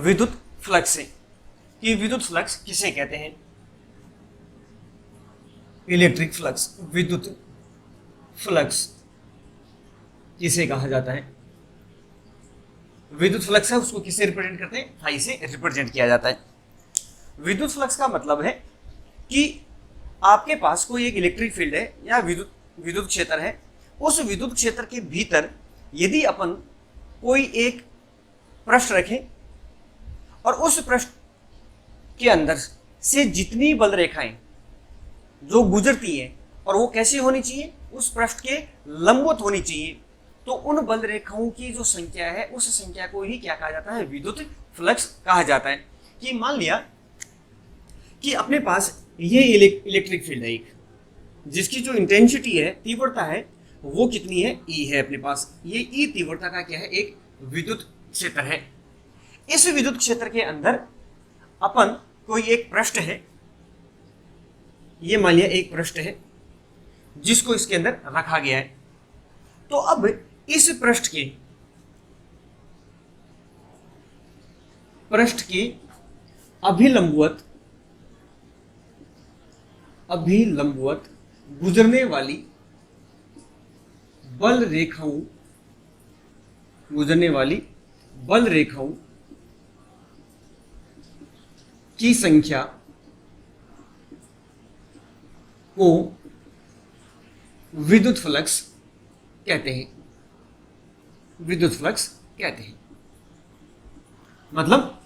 विद्युत फ्लक्स से कि विद्युत फ्लक्स किसे कहते हैं। इलेक्ट्रिक फ्लक्स, विद्युत फ्लक्स किसे कहा जाता है। विद्युत फ्लक्स है उसको किससे रिप्रेजेंट करते हैं, फाई से रिप्रेजेंट किया जाता है। विद्युत फ्लक्स का मतलब है कि आपके पास कोई एक इलेक्ट्रिक फील्ड है या विद्युत क्षेत्र है, उस विद्युत क्षेत्र के भीतर यदि अपन कोई एक पृष्ठ रखें और उस पृष्ठ के अंदर से जितनी बल रेखाएं जो गुजरती हैं और वो कैसी होनी चाहिए, उस पृष्ठ के लंबवत होनी चाहिए, तो उन बल रेखाओं की जो संख्या है उस संख्या को ही क्या कहा जाता है, विद्युत फ्लक्स कहा जाता है। कि मान लिया कि अपने पास ये इलेक्ट्रिक फील्ड है एक, जिसकी जो इंटेंसिटी है, तीव्रता है, वो कितनी है, ई है अपने पास। ये ई तीव्रता का क्या है, एक विद्युत क्षेत्र है। इस विद्युत क्षेत्र के अंदर अपन कोई एक पृष्ठ है, ये मान लिया एक पृष्ठ है जिसको इसके अंदर रखा गया है। तो अब इस पृष्ठ के अभिलंबवत गुजरने वाली बल रेखाओं की संख्या को विद्युत फ्लक्स कहते हैं। विद्युत फ्लक्स कहते हैं मतलब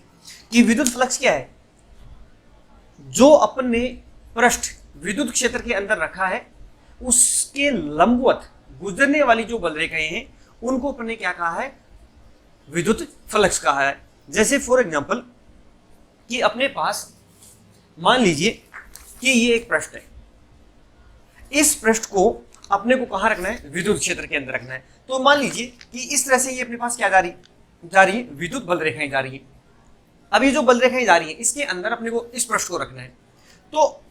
कि विद्युत फ्लक्स क्या है, जो अपन ने पृष्ठ विद्युत क्षेत्र के अंदर रखा है उसके लंबवत गुजरने वाली जो बल रेखाएं हैं उनको अपन ने क्या कहा है, विद्युत फ्लक्स कहा है। जैसे फॉर एग्जांपल कि अपने पास मान लीजिए कि ये एक पृष्ठ है, इस पृष्ठ को अपने को कहां रखना है, विद्युत क्षेत्र के अंदर रखना है। तो मान लीजिए कि इस तरह से ये अपने पास क्या जा रही है, विद्युत बल रेखाएं जा रही है। अब ये जो बल रेखाएं जा रही है इसके अंदर अपने को इस पृष्ठ को रखना है, तो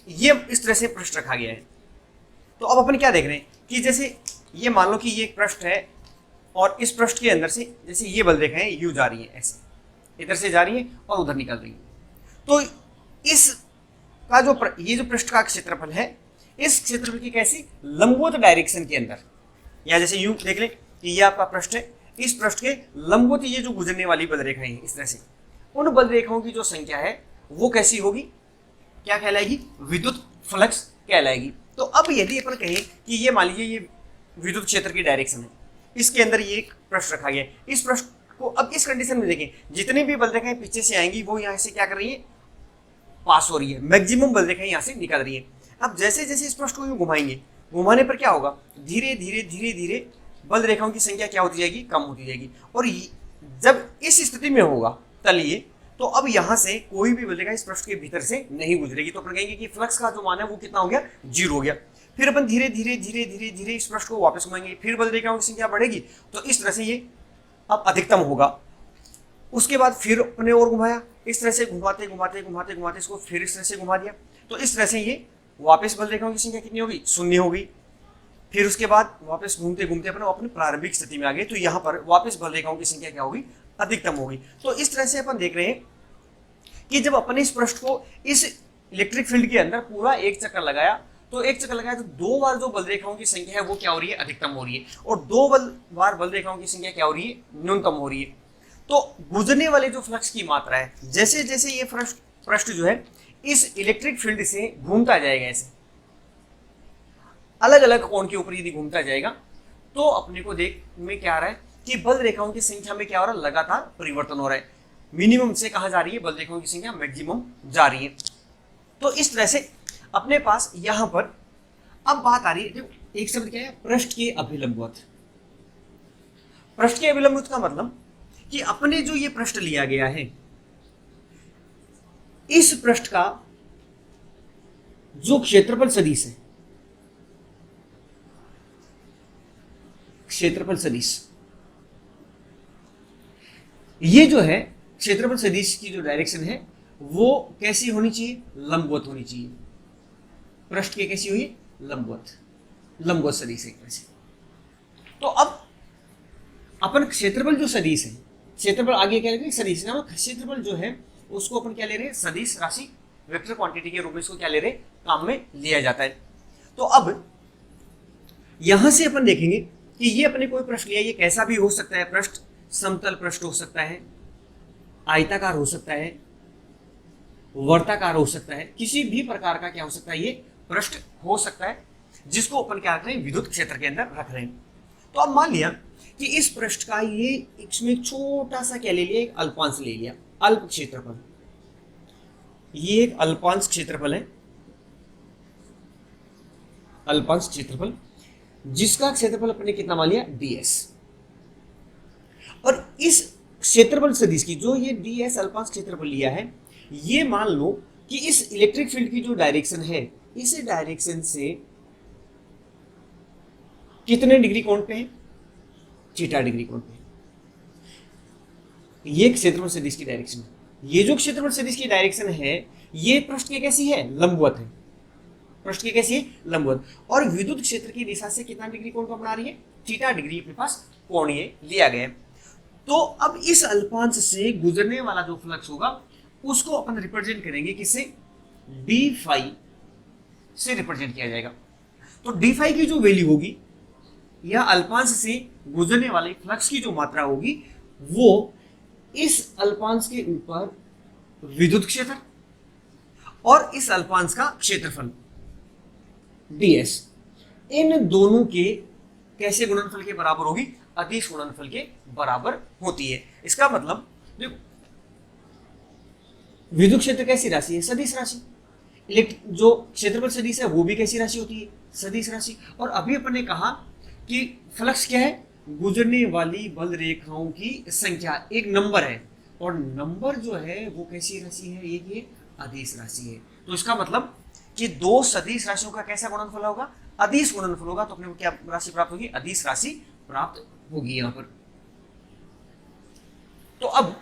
ये इस तरह से पृष्ठ रखा गया है। तो अब अपन क्या देख रहे हैं कि जैसे ये मान लो कि ये एक पृष्ठ है और इस पृष्ठ के अंदर से जैसे ये बल रेखाएं यूं जा रही है, ऐसे इधर से जा रही है और उधर निकल रही है। तो इस का जो ये जो पृष्ठ का क्षेत्रफल है, इस क्षेत्रफल की कैसी लंबवत डायरेक्शन के अंदर, या जैसे यूं देख लें कि ये आपका पृष्ठ है, इस पृष्ठ के लंबवत ये जो गुजरने वाली बल रेखाएं हैं इस तरह से, उन बल रेखाओं की जो संख्या है वो कैसी होगी, क्या कहलाएगी, विद्युत फ्लक्स कहलाएगी। तो अब यदि अपन कहें कि ये मान लीजिए ये विद्युत क्षेत्र की डायरेक्शन है, इसके अंदर ये एक पृष्ठ रखा गया है, इस पृष्ठ को अब इस कंडीशन में देखें जितनी भी बल रेखाएं पीछे से आएंगी वो यहाँ से क्या कर रही है, पास हो रही है, मैक्सिमम बल रेखाएं यहाँ से निकल रही है। अब जैसे जैसे इस पृष्ठ को यूं घुमाएंगे, घुमाने पर क्या होगा, धीरे धीरे बल रेखाओं की संख्या क्या होती जाएगी, कम होती जाएगी। और जब इस स्थिति में होगा तलिए, तो अब यहां से कोई भी बल रेखा इस पृष्ठ के भीतर से नहीं गुजरेगी। तो अपन कहेंगे कि फ्लक्स का जो मान है वो कितना हो गया, 0 हो गया। फिर अपन धीरे धीरे इस पृष्ठ को वापस घुमाएंगे, फिर बल रेखाओं की संख्या बढ़ेगी, तो इस तरह से ये अब अधिकतम होगा। उसके बाद फिर अपने और घुमाया, इस तरह से घुमाते इसको फिर इस तरह से घुमा दिया, तो इस तरह से ये वापस बल रेखाओं की संख्या कितनी होगी, 0 हो गई। फिर उसके बाद वापस घूमते अपने प्रारंभिक स्थिति में आ गए, तो यहाँ पर वापस बल रेखाओं की संख्या क्या होगी, अधिकतम होगी। तो इस तरह से अपन देख रहे हैं कि जब अपन इस पृष्ठ को इस इलेक्ट्रिक फील्ड के अंदर पूरा एक चक्कर लगाया, तो 2 बार जो बल रेखाओं की संख्या है वो क्या हो रही है, अधिकतम हो रही है, और 2 बार बल रेखाओं की संख्या क्या हो रही है, न्यूनतम हो रही है। तो गुजरने वाले जो फ्लक्स की मात्रा है, जैसे जैसे ये पृष्ठ जो है इस इलेक्ट्रिक फील्ड से घूमता जाएगा, ऐसे अलग अलग कोण के ऊपर यदि घूमता जाएगा, तो अपने को देख में क्या आ रहा है कि बल रेखाओं की संख्या में क्या हो रहा है, लगातार परिवर्तन हो रहा है। मिनिमम से कहां जा रही है, बल रेखाओं की संख्या मैक्सिमम जा रही है। तो इस तरह से अपने पास यहां पर अब बात आ रही है, एक शब्द क्या है, पृष्ठ के अभिलंबवत। पृष्ठ के अभिलंबवत का मतलब कि अपने जो ये पृष्ठ लिया गया है, इस पृष्ठ का जो क्षेत्रफल सदिश है, क्षेत्रफल सदिश, ये जो है क्षेत्रफल सदिश की जो डायरेक्शन है वो कैसी होनी चाहिए, लंबवत होनी चाहिए। पृष्ठ की कैसी हुई, लंबवत सदिश एक तरह से। तो अब अपन क्षेत्रफल जो सदिश है, क्षेत्रफल आगे क्या लेंगे, सदिश नामक क्षेत्रफल जो है उसको अपन क्या ले रहे हैं, सदिश राशि वेक्टर क्वांटिटी के रूप में इसको क्या ले रहे हैं, काम में लिया जाता है। तो अब यहां से अपन देखेंगे कि ये अपने कोई पृष्ठ लिया, ये कैसा भी हो सकता है पृष्ठ, समतल पृष्ठ हो सकता है, आयताकार हो सकता है, वर्ताकार हो सकता है, किसी भी प्रकार का क्या हो सकता है, ये पृष्ठ हो सकता है जिसको अपन क्या रख रहे हैं, विद्युत क्षेत्र के अंदर रख रहे हैं। तो अब मान लिया कि इस पृष्ठ का ये इसमें छोटा सा क्या ले लिया, एक अल्पांश ले लिया, अल्प क्षेत्रफल, ये एक अल्पांश क्षेत्रफल है, अल्पांश क्षेत्रफल जिसका क्षेत्रफल अपने कितना मान लिया, ds। और इस क्षेत्रफल सदिश की जो ये ds अल्पांश क्षेत्रफल लिया है, ये मान लो कि इस इलेक्ट्रिक फील्ड की जो डायरेक्शन है, इस डायरेक्शन से कितने डिग्री कोण पे है, थीटा डिग्री कोण पे। ये क्षेत्रफल सदिश की डायरेक्शन है। ये जो क्षेत्रफल सदिश की डायरेक्शन है, ये पृष्ठ के कैसी है, लंबवत है, पृष्ठ की कैसी है, लंबवत। और विद्युत क्षेत्र की दिशा से कितना डिग्री कोण को बना रही है, थीटा डिग्री अपने पास कोण ये लिया गया है। तो अब इस अल्पांश से गुजरने वाला जो फ्लक्स होगा उसको अपन रिप्रेजेंट करेंगे किससे, डी फाई से रिप्रेजेंट किया जाएगा। तो डी फाई की जो वैल्यू होगी, यह अल्पांश से गुजरने वाले फ्लक्स की जो मात्रा होगी, वो इस अल्पांश के ऊपर विद्युत क्षेत्र और इस अल्पांश का क्षेत्रफल ds, इन दोनों के कैसे गुणनफल के बराबर होगी, अदिश गुणनफल के बराबर होती है। इसका मतलब देखो, विद्युत क्षेत्र कैसी राशि है, सदिश राशि। जो क्षेत्रफल सदिश है वो भी कैसी राशि होती है, सदिश राशि। और अभी अपन ने कहा कि फ्लक्स क्या है, गुजरने वाली बल रेखाओं की संख्या, एक नंबर है, और नंबर जो है वो कैसी राशि है, ये अदिश राशि है। तो इसका मतलब कि दो सदिश राशियों का कैसा गुणनफल होगा, अदिश गुणनफल होगा। तो अपने को क्या राशि प्राप्त होगी, अदिश राशि प्राप्त होगी यहां पर। तो अब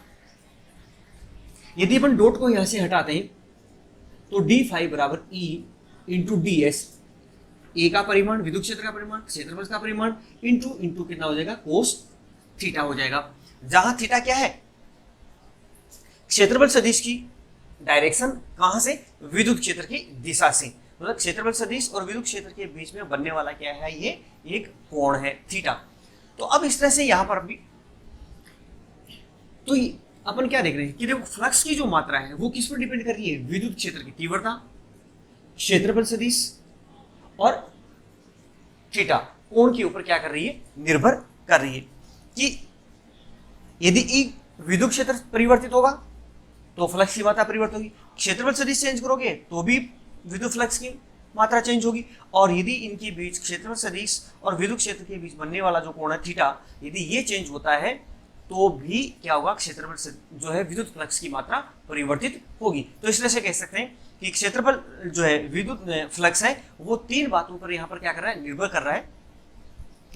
यदि अपन डॉट को यहां से हटाते हैं तो डी फाइव बराबर ई इंटू डी एस, ए का परिमाण, विद्युत क्षेत्र का परिमाण, क्षेत्रफल का परिमाण, इंटू इंटू कितना हो जाएगा, कोस थीटा हो जाएगा। जहां थीटा क्या है, क्षेत्रफल सदिश की डायरेक्शन, कहां से, विद्युत क्षेत्र की दिशा से। मतलब क्षेत्रफल सदिश और विद्युत क्षेत्र के बीच में बनने वाला क्या है, ये एक कोण है थीटा। तो अब इस तरह से यहां पर भी तो अपन क्या देख रहे हैं कि देखो फ्लक्स की जो मात्रा है वो किस पर डिपेंड कर रही है, विद्युत क्षेत्र की तीव्रता, क्षेत्रफल सदिश और थीटा कोण के ऊपर क्या कर रही है, निर्भर कर रही है। कि यदि ई विद्युत क्षेत्र परिवर्तित होगा तो फ्लक्स की मात्रा परिवर्तित होगी, क्षेत्रफल सदिश चेंज करोगे तो भी विद्युत फ्लक्स की मात्रा चेंज होगी। और यदि इनके बीच क्षेत्रफल सदिश और विद्युत क्षेत्र के बीच बनने वाला जो कोण है थीटा, यदि ये चेंज होता है तो भी क्या होगा, क्षेत्रफल जो है विद्युत फ्लक्स की मात्रा परिवर्तित होगी। तो इस तरह से कह सकते हैं कि क्षेत्रफल जो है विद्युत फ्लक्स है वो तीन बातों पर यहाँ पर क्या कर रहा है, निर्भर कर रहा है,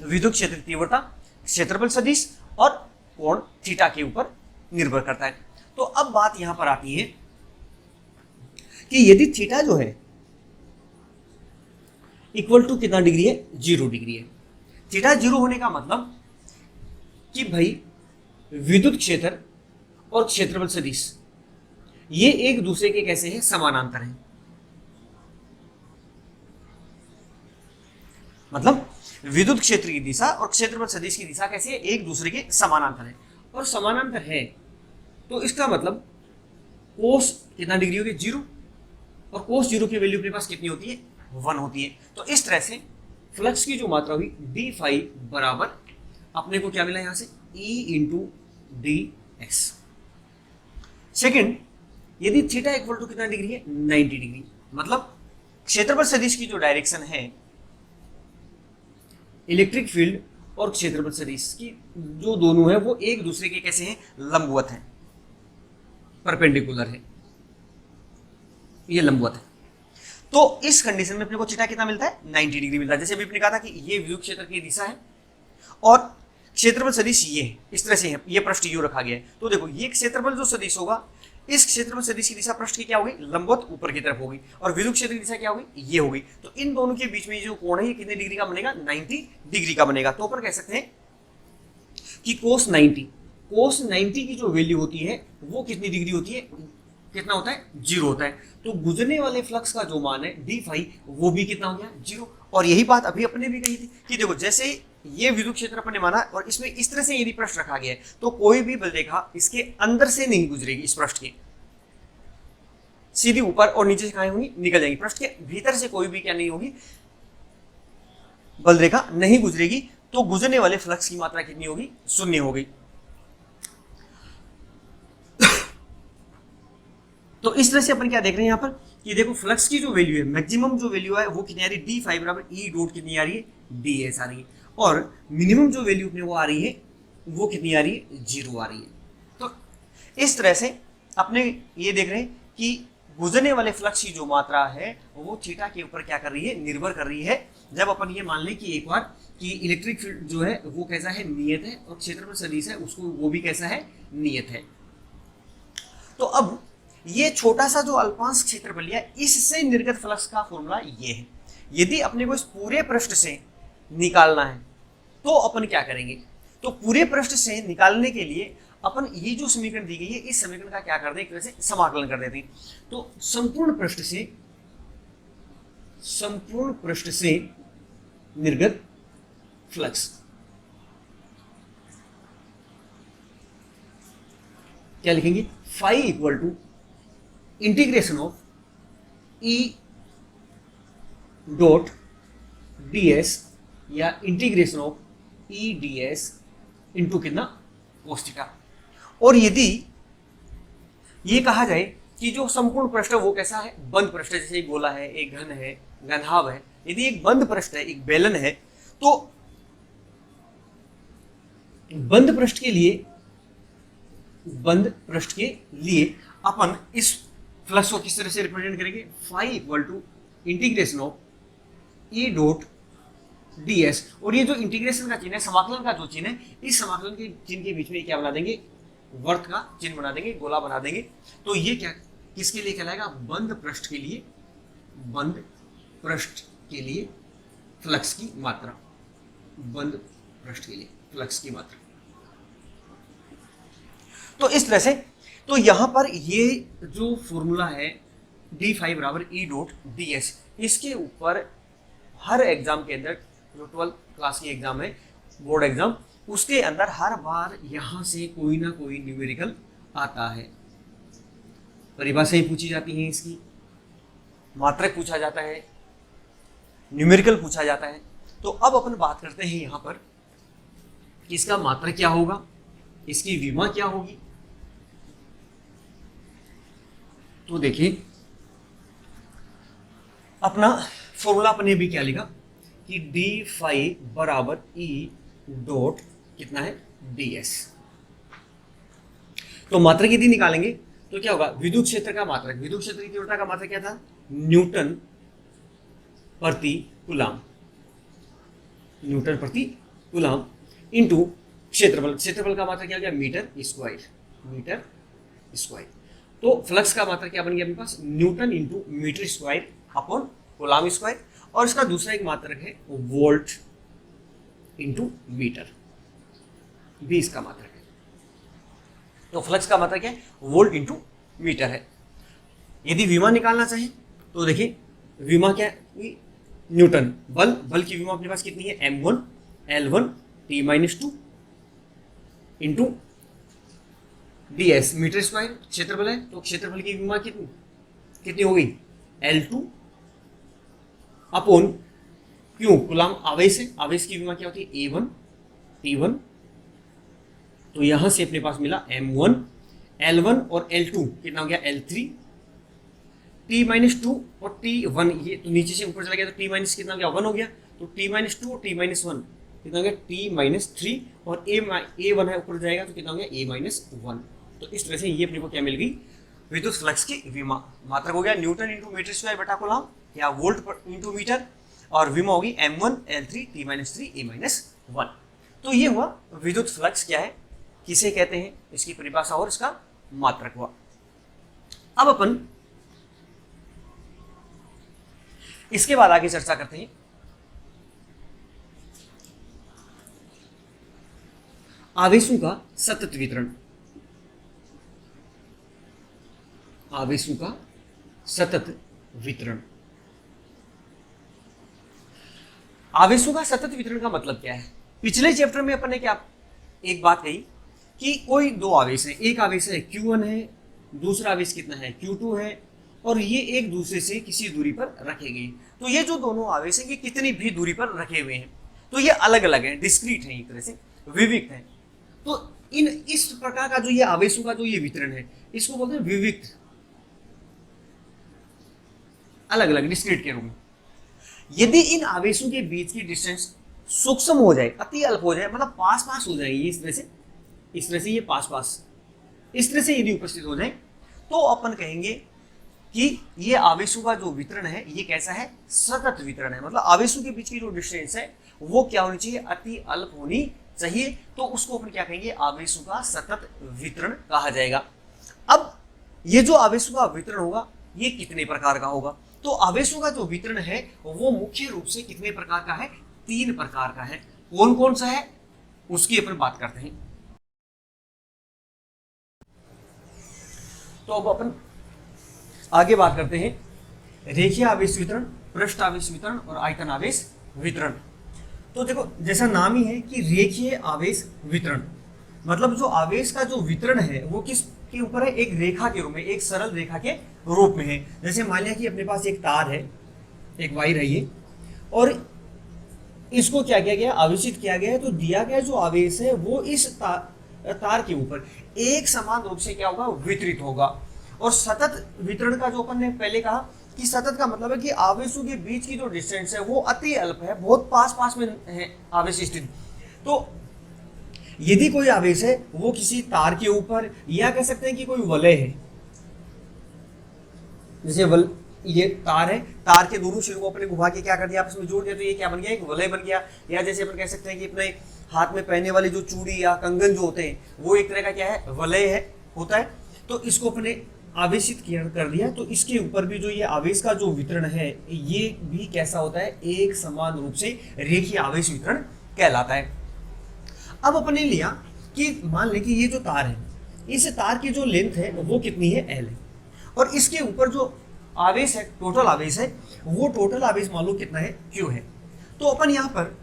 विद्युत क्षेत्र की तीव्रता, क्षेत्रफल सदिश और कोण थीटा के ऊपर निर्भर करता है। तो अब बात यहां पर आती है कि यदि थीटा जो है इक्वल टू कितना डिग्री है, 0 डिग्री है। थीटा 0 होने का मतलब कि भाई विद्युत क्षेत्र और क्षेत्रफल सदिश ये एक दूसरे के कैसे हैं, समानांतर हैं। मतलब विद्युत क्षेत्र की दिशा और क्षेत्रफल सदिश की दिशा कैसे है, एक दूसरे के समानांतर है। और समानांतर है तो इसका मतलब कोस कितना डिग्री होगी, 0, और कोस 0 की वैल्यू अपने पास कितनी होती है, 1 होती है। तो इस तरह से फ्लक्स की जो मात्रा हुई डी फाइव बराबर अपने को क्या मिला यहां से, E into D x. Second, यदि थीटा इक्वल टू कितना डिग्री है, 90 डिग्री, मतलब क्षेत्रफल सदिश की जो डायरेक्शन है, इलेक्ट्रिक फील्ड और क्षेत्रफल सदिश की जो दोनों है वो एक दूसरे के कैसे हैं, लंबवत हैं, परपेंडिकुलर है, ये लंबवत है। तो इस कंडीशन में अपने को थीटा कितना मिलता है, 90 डिग्री मिलता है। जैसे अभी अपने कहा था कि ये विद्युत क्षेत्र की दिशा है और क्षेत्रफल सदिश ये है, इस तरह से है, ये पृष्ठ यू रखा गया है। तो देखो ये क्षेत्रफल जो सदिश होगा, इस क्षेत्रफल सदिश की दिशा पृष्ठ की क्या होगी, लंबवत ऊपर की तरफ होगी, और विद्युत क्षेत्र की दिशा क्या होगी, ये होगी। तो इन दोनों के बीच में जो कोण है ये कितने डिग्री का बनेगा, 90 डिग्री का बनेगा। तो अपन कह सकते हैं कि कोस 90 cos 90 की जो वैल्यू होती है वो कितनी डिग्री होती है, कितना होता है, 0 होता है। तो गुजरने वाले फ्लक्स का जो मान है डी फाई वो भी कितना हो गया, 0। और यही बात अभी अपने भी कही थी कि देखो जैसे ये विद्युत क्षेत्र अपन ने माना और इसमें इस तरह से यदि पृष्ठ रखा गया है तो कोई भी बल रेखा इसके अंदर से नहीं गुजरेगी, इस पृष्ठ के सीधी ऊपर और नीचे से कहां होंगी, निकल जाएंगी। पृष्ठ के भीतर से कोई भी क्या नहीं होगी, बल रेखा नहीं गुजरेगी। तो गुजरने वाले फ्लक्स की मात्रा कितनी होगी, 0 हो गई। तो इस तरह से अपन क्या देख रहे हैं यहां पर कि देखो फ्लक्स की जो वैल्यू है, मैक्सिमम जो वैल्यू है वो कितनी आ रही है, डी फाई बराबर ई डॉट कितनी आ रही है, डी एस आ रही है। और मिनिमम जो वैल्यू अपने वो आ रही है वो कितनी आ रही है, 0 आ रही है। तो इस तरह से अपने ये देख रहे हैं कि गुजरने वाले फ्लक्स की जो मात्रा है वो थीटा के ऊपर क्या कर रही है, निर्भर कर रही है। जब अपन ये मान लें कि एक बार कि इलेक्ट्रिक फील्ड जो है वो कैसा है, नियत है, और क्षेत्रफल सदिश है उसको वो भी कैसा है, नियत है। तो अब ये छोटा सा जो अल्पांश क्षेत्रफल है इससे निर्गत फ्लक्स का फॉर्मूला ये है। यदि अपने को इस पूरे पृष्ठ से निकालना है तो अपन क्या करेंगे, तो पूरे पृष्ठ से निकालने के लिए अपन ये जो समीकरण दी गई है इस समीकरण का क्या कर दें, एक तरह से समाकलन कर देते हैं। तो संपूर्ण पृष्ठ से निर्गत फ्लक्स क्या लिखेंगे, phi equal to integration of E dot D s या integration of E d s into कितना, कोस थीटा। और यदि ये कहा जाए कि जो संपूर्ण पृष्ठ है वो कैसा है, बंद पृष्ठ है, जैसे एक गोला है, एक घन है, घनहाव है, यदि एक बंद पृष्ठ है, एक बेलन है, तो बंद पृष्ठ के लिए अपन इस फ्लक्स को किस तरह से रिप्रेजेंट करेंगे, phi equal to integration of E dot D S. और ये जो इंटीग्रेशन का चिन्ह है, समाकलन का जो चिन्ह है, इस समाकलन के चिन्ह के बीच में क्या बना देंगे, वर्त का चिन्ह बना देंगे, गोला बना देंगे। तो ये क्या किसके लिए कहलाएगा, बंद पृष्ठ के लिए फ्लक्स की मात्रा, बंद पृष्ठ के लिए फ्लक्स की मात्रा। तो इस तरह से तो यहां पर ये जो फॉर्मूला है डी फाई बराबर ई डॉट डी एस, इसके ऊपर हर एग्जाम के अंदर जो 12 क्लास की एग्जाम है, बोर्ड एग्जाम, उसके अंदर हर बार यहां से कोई ना कोई न्यूमेरिकल आता है। परिभाषाएं पूछी जाती हैं, इसकी मात्रक पूछा जाता है, न्यूमेरिकल पूछा जाता है। तो अब अपन बात करते हैं यहां पर कि इसका मात्रक क्या होगा, इसकी विमा क्या होगी। तो देखिए अपना फॉर्मूला अपने भी क्या लिखा कि डी फाई बराबर ई डॉट कितना है, डी एस। तो मात्रक यदि निकालेंगे तो क्या होगा, विद्युत क्षेत्र का मात्रक, विद्युत क्षेत्र की तीव्रता का मात्रक क्या था, न्यूटन प्रति कूलाम, न्यूटन प्रति कूलाम इंटू क्षेत्रफल, क्षेत्रफल का मात्रक क्या हो गया, मीटर स्क्वायर। तो फ्लक्स का मात्रक क्या बन गया अपने पास, newton into metre square upon coulomb square. और इसका दूसरा एक मात्रक है वोल्ट इंटू मीटर, भी इसका मात्रक है। तो फ्लक्स का मात्रक है वोल्ट इंटू मीटर है। यदि विमा निकालना चाहे तो देखिए विमा क्या है, न्यूटन, बल की विमा अपने पास कितनी है, m1 l1 t-2 into ds, metre square क्षेत्रफल है, तो क्षेत्रफल की विमा कितनी हो गई, l2 अपॉन क्यों, कूलाम आवेश है, आवेश की विमा क्या होती है, a1 t1। तो यहां से अपने पास मिला m1 l1 और l2 कितना हो गया, l3 t-2 और t1, ये तो नीचे से ऊपर चला गया तो t- कितना हो गया, 1 हो गया। तो t-2 और t-1 कितना हो गया, t-3 और a1 है ऊपर जाएगा तो कितना हो गया, a-1। तो इस तरह से ये अपने को क्या मिल गई, विद्युत फ्लक्स की विमा। मात्रक हो गया न्यूटन इंटू मीटर स्क्वायर बटा कूलाम या वोल्ट इंटू मीटर, और विमा होगी m1 l3 t-3 a-1। तो ये हुआ विद्युत फ्लक्स क्या है, किसे कहते हैं, इसकी परिभाषा और इसका मात्रक हुआ। अब अपन इसके बाद आगे चर्चा करते हैं। आवेशों का सतत वितरण, आवेशों का सतत वितरण। आवेशों का सतत वितरण का मतलब क्या है? पिछले चैप्टर में अपन ने क्या एक बात कही कि कोई दो आवेश है, एक आवेश है Q1 है, दूसरा आवेश कितना है Q2 है, और ये एक दूसरे से किसी दूरी पर रखे गए। तो ये जो दोनों आवेश हैं ये कितनी भी दूरी पर रखे हुए हैं, तो ये अलग अलग है, डिस्क्रीट है, एक तरह से विविक्त है। तो इस प्रकार का जो ये आवेशों का जो ये वितरण है इसको बोलते हैं विविक्त, अलग अलग डिस्क्रीट के रूप में। यदि इन आवेशों के बीच की डिस्टेंस सूक्ष्म हो जाए, अति अल्प हो जाए, मतलब पास पास हो जाएगी, इस तरह से ये पास पास इस तरह से यदि उपस्थित हो जाए, तो अपन कहेंगे कि ये आवेशों का जो वितरण है ये कैसा है? सतत वितरण है। मतलब आवेशों के बीच की जो डिस्टेंस है वो क्या होनी चाहिए? अति अल्प होनी चाहिए। तो उसको अपन क्या कहेंगे? आवेशों का सतत वितरण कहा जाएगा। अब ये जो आवेशों का वितरण होगा ये कितने प्रकार का होगा? तो आवेशों का जो वितरण है वो मुख्य रूप से कितने प्रकार का है? 3 प्रकार का है। कौन कौन सा है उसकी अपन बात करते हैं। तो अब अपन आगे बात करते हैं रेखीय आवेश वितरण, पृष्ठ आवेश वितरण और आयतन आवेश वितरण। तो देखो जैसा नाम ही है कि रेखीय आवेश वितरण, मतलब जो आवेश का जो वितरण है वो किस के ऊपर है? एक रेखा के रूप में, एक सरल रेखा के रूप में है। जैसे मान लिया कि अपने पास एक तार है, एक वायर है ये, और इसको क्या किया गया? आवेशित किया गया है। तो दिया गया जो आवेश है वो इस तार के ऊपर एक समान रूप से क्या होगा? वितरित होगा। और सतत वितरण का जो अपन ने पहले कहा कि सतत का मतलब है कि आवेशों के बीच की जो डिस्टेंस है वो अति अल्प है, बहुत पास पास में है आवेश स्थित। तो यदि कोई आवेश है वो किसी तार के ऊपर, या कह सकते हैं कि कोई वलय है, जैसे ये तार है, तार के दोनों सिरों को अपने घुमा के क्या कर दिया? आपस में जोड़ दिया, तो ये क्या बन गया? एक वलय बन गया। या जैसे अपन कह सकते हैं कि अपने हाथ में पहनने वाली जो चूड़ी या कंगन जो होते हैं वो एक तरह का क्या है? वलय है, होता है। तो इसको अपने आवेशित कर दिया, तो इसके ऊपर भी जो ये आवेश का जो वितरण है ये भी कैसा होता है? एक समान रूप से रेखीय आवेश वितरण कहलाता है। अब अपने लिया कि मान लें कि ये जो तार है, इस तार की जो लेंथ है वो कितनी है? L है, और इसके ऊपर जो आवेश है, टोटल आवेश है, वो टोटल आवेश मान लो कितना है? Q है। तो अपन यहाँ पर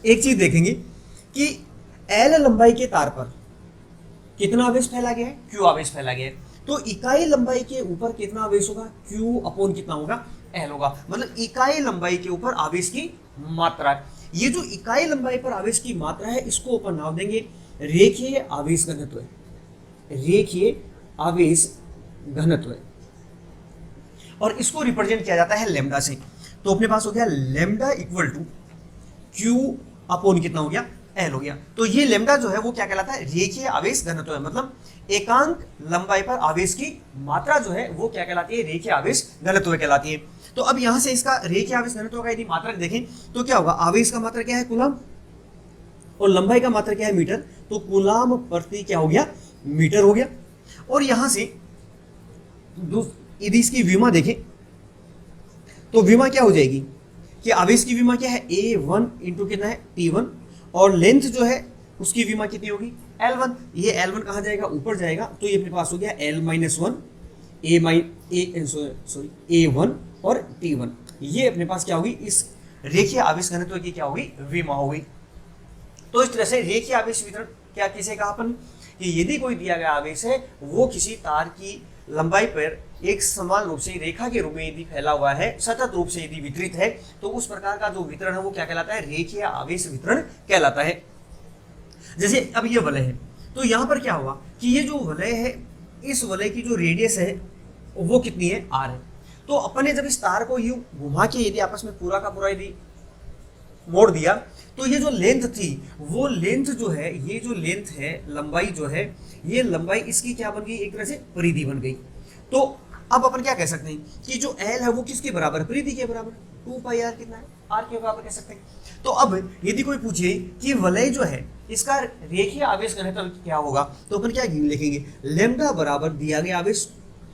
एक चीज देखेंगे कि L लंबाई के तार पर कितना आवेश फैला गया है? Q आवेश फैला गया है। तो इकाई लंबाई के ऊपर कितना आवेश होगा? Q अपॉन कितना होगा? L होगा। मतलब इकाई लंबाई के ऊपर आवेश की मात्रा। ये जो इकाई लंबाई पर आवेश की मात्रा है इसको अपन नाम देंगे रेखीय आवेश घनत्व, रेखीय आवेश घनत्व, और इसको रिप्रेजेंट किया जाता है लैम्डा से। तो अपने पास हो गया lambda equal to Q upon कितना हो गया? L हो गया। तो ये लैम्डा जो है वो क्या कहलाता है? रेखीय आवेश घनत्व है। मतलब एकांक लंबाई पर आवेश की मात्रा जो है वो क्या कहलाती है? रेखीय आवेश घनत्व कहलाती है। तो अब यहां से इसका रेखीय आवेश घनत्व का यदि मात्रक देखें तो क्या होगा? आवेश का मात्रक क्या है? कूलाम, और लंबाई का मात्रक क्या है? मीटर। तो कूलाम प्रति क्या हो गया? मीटर हो गया। और यहां से यदि इसकी विमा देखें तो विमा क्या हो जाएगी कि आवेश की विमा क्या है? A1 इंटू कितना है? T1, और लेंथ जो है उसकी विमा कितनी होगी? L1। ये L1 कहाँ जाएगा? ऊपर जाएगा। तो ये अपने पास हो गया L-1 A1 और T1। ये अपने पास क्या होगी? इस रेखीय आवेश घनत्व की क्या होगी? विमा होगी। तो इस तरह से रेखीय आवेश वितरण क्या किसे कहा अपन? कि यदि कोई दिया गया आवेश है वो किसी तार की लंबाई पर एक समान रूप से रेखा के रूप में यदि फैला हुआ है, सतत रूप से यदि वितरित है, तो उस प्रकार का जो वितरण है वो क्या कहलाता है? रेखीय आवेश वितरण कहलाता है। जैसे अब ये वलय है, तो यहाँ पर क्या हुआ कि ये जो वलय है, इस वलय की जो रेडियस है वो कितनी है? R है। तो अपन ने जब इस तार को यूं घुमा के यदि आपस में पूरा का पूरा यदि मोड़ दिया, तो ये जो लेंथ थी वो लेंथ जो है, ये जो लेंथ है, लंबाई जो है, ये लंबाई इसकी क्या बन गई? एक तरह से परिधि बन गई। तो अब अपन क्या कह सकते हैं कि जो L है वो किसके बराबर? परिधि के बराबर। 2πr कितना है? R के बराबर कह सकते हैं। तो अब यदि कोई पूछे कि वलय जो है इसका रेखीय आवेश घनत्व क्या होगा, तो अपन क्या लिखेंगे? लैम्डा बराबर दिया गया आवेश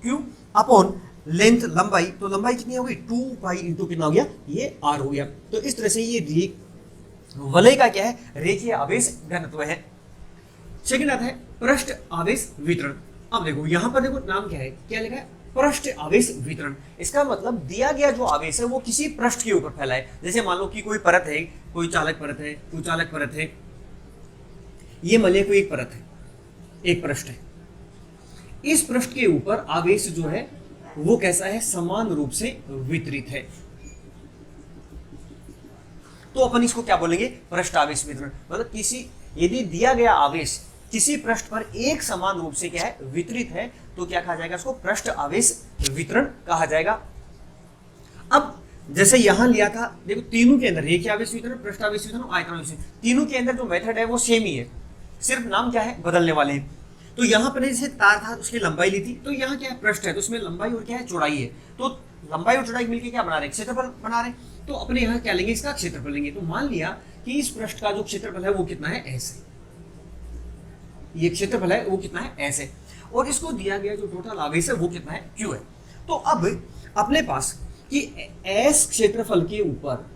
Q अपॉन लेंथ लंबाई। तो लंबाई कितनी होगी? 2π इंटू कितना हो गया? ये R हो गया। तो इस तरह से ये वलय का क्या है? रेखीय आवेश घनत्व है। सेकंड आता है पृष्ठ आवेश वितरण। अब देखो यहां पर देखो नाम क्या है, क्या लिखा है, पृष्ठ आवेश वितरण। इसका मतलब दिया गया जो आवेश है वो किसी पृष्ठ के ऊपर फैला है। जैसे मान लो कि कोई परत है, कोई चालक परत है, कोई चालक परत है, ये मान लिया कोई एक परत है, एक पृष्ठ है। इस पृष्ठ के ऊपर आवेश जो है वो कैसा है, समान रूप से वितरित है। तो अपन इसको क्या बोलेंगे, पृष्ठ आवेश वितरण। मतलब किसी, यदि दिया गया आवेश किसी पृष्ठ पर एक समान रूप से क्या है, वितरित है, तो क्या कहा जाएगा, इसको पृष्ठ आवेश वितरण कहा जाएगा। अब जैसे यहां लिया था, देखो तीनों के अंदर रेखीय आवेश वितरण, पृष्ठ आवेश वितरण, आयतन आवेश वितरण, तीनों के अंदर जो मेथड है वो सेम ही है, सिर्फ नाम क्या है, बदलने वाले हैं। तो यहाँ पर जैसे तार था उसकी लंबाई ली थी, तो यहाँ क्या है, पृष्ठ है, तो उसमें लंबाई और क्या है, चौड़ाई है। तो लंबाई और चौड़ाई मिलकर क्या बना रहे, क्षेत्रफल बना रहे। तो अपने यहाँ क्या लेंगे, इसका क्षेत्रफल लेंगे। तो मान लिया कि इस पृष्ठ का जो क्षेत्रफल है वो कितना है, ऐसे, ये क्षेत्रफल है वो कितना है, ऐसे, और इसको दिया गया जो टोटल आवेश है वो कितना है, क्यू है। तो अब अपने पास कि एस क्षेत्रफल के ऊपर